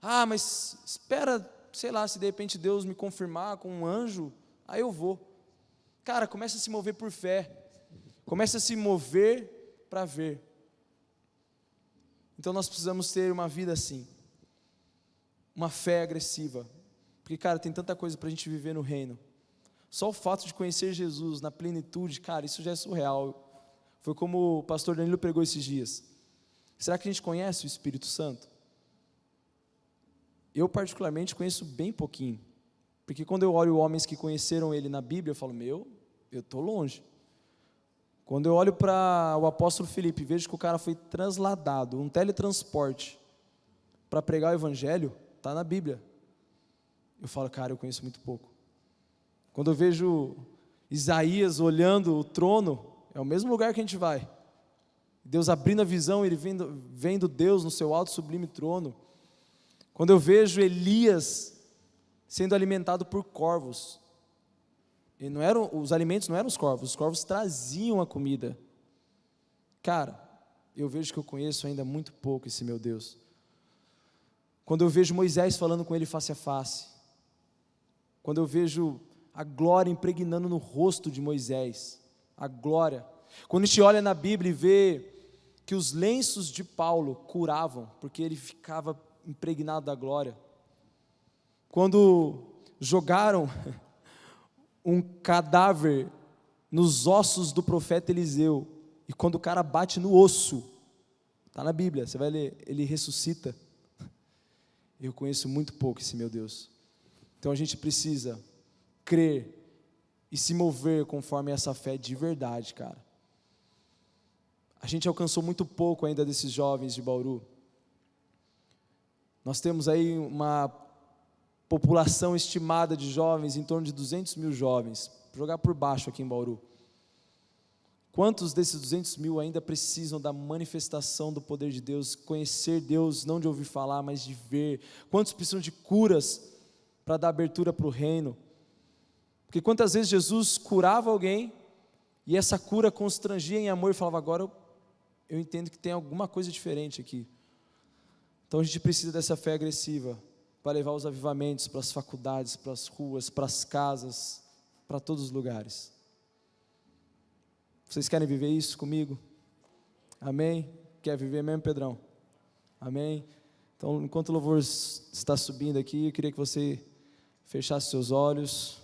Ah, mas espera, sei lá, se de repente Deus me confirmar com um anjo, aí eu vou. Cara, começa a se mover por fé. Começa a se mover para ver. Então nós precisamos ter uma vida assim. Uma fé agressiva. Porque, cara, tem tanta coisa para a gente viver no reino. Só o fato de conhecer Jesus na plenitude, cara, isso já é surreal. Foi como o pastor Danilo pregou esses dias. Será que a gente conhece o Espírito Santo? Eu particularmente conheço bem pouquinho. Porque quando eu olho homens que conheceram ele na Bíblia, eu falo, eu estou longe. Quando eu olho para o apóstolo Filipe, vejo que o cara foi transladado, um teletransporte, para pregar o evangelho, está na Bíblia. Eu falo, cara, eu conheço muito pouco. Quando eu vejo Isaías olhando o trono, é o mesmo lugar que a gente vai. Deus abrindo a visão, ele vendo Deus no seu alto e sublime trono. Quando eu vejo Elias sendo alimentado por corvos, e os alimentos não eram os corvos traziam a comida. Cara, eu vejo que eu conheço ainda muito pouco esse meu Deus. Quando eu vejo Moisés falando com ele face a face, quando eu vejo a glória impregnando no rosto de Moisés, a glória. Quando a gente olha na Bíblia e vê que os lenços de Paulo curavam, porque ele ficava impregnado da glória. Quando jogaram um cadáver nos ossos do profeta Eliseu, e quando o cara bate no osso, está na Bíblia, você vai ler, ele ressuscita. Eu conheço muito pouco esse meu Deus. Então a gente precisa crer e se mover conforme essa fé de verdade, cara. A gente alcançou muito pouco ainda desses jovens de Bauru. Nós temos aí uma população estimada de jovens, em torno de 200 mil jovens, jogar por baixo aqui em Bauru. Quantos desses 200 mil ainda precisam da manifestação do poder de Deus, conhecer Deus, não de ouvir falar, mas de ver? Quantos precisam de curas para dar abertura para o reino? Porque quantas vezes Jesus curava alguém, e essa cura constrangia em amor, e falava, agora eu entendo que tem alguma coisa diferente aqui. Então a gente precisa dessa fé agressiva, para levar os avivamentos para as faculdades, para as ruas, para as casas, para todos os lugares. Vocês querem viver isso comigo? Amém? Quer viver mesmo, Pedrão? Amém? Então, enquanto o louvor está subindo aqui, eu queria que você fechasse seus olhos.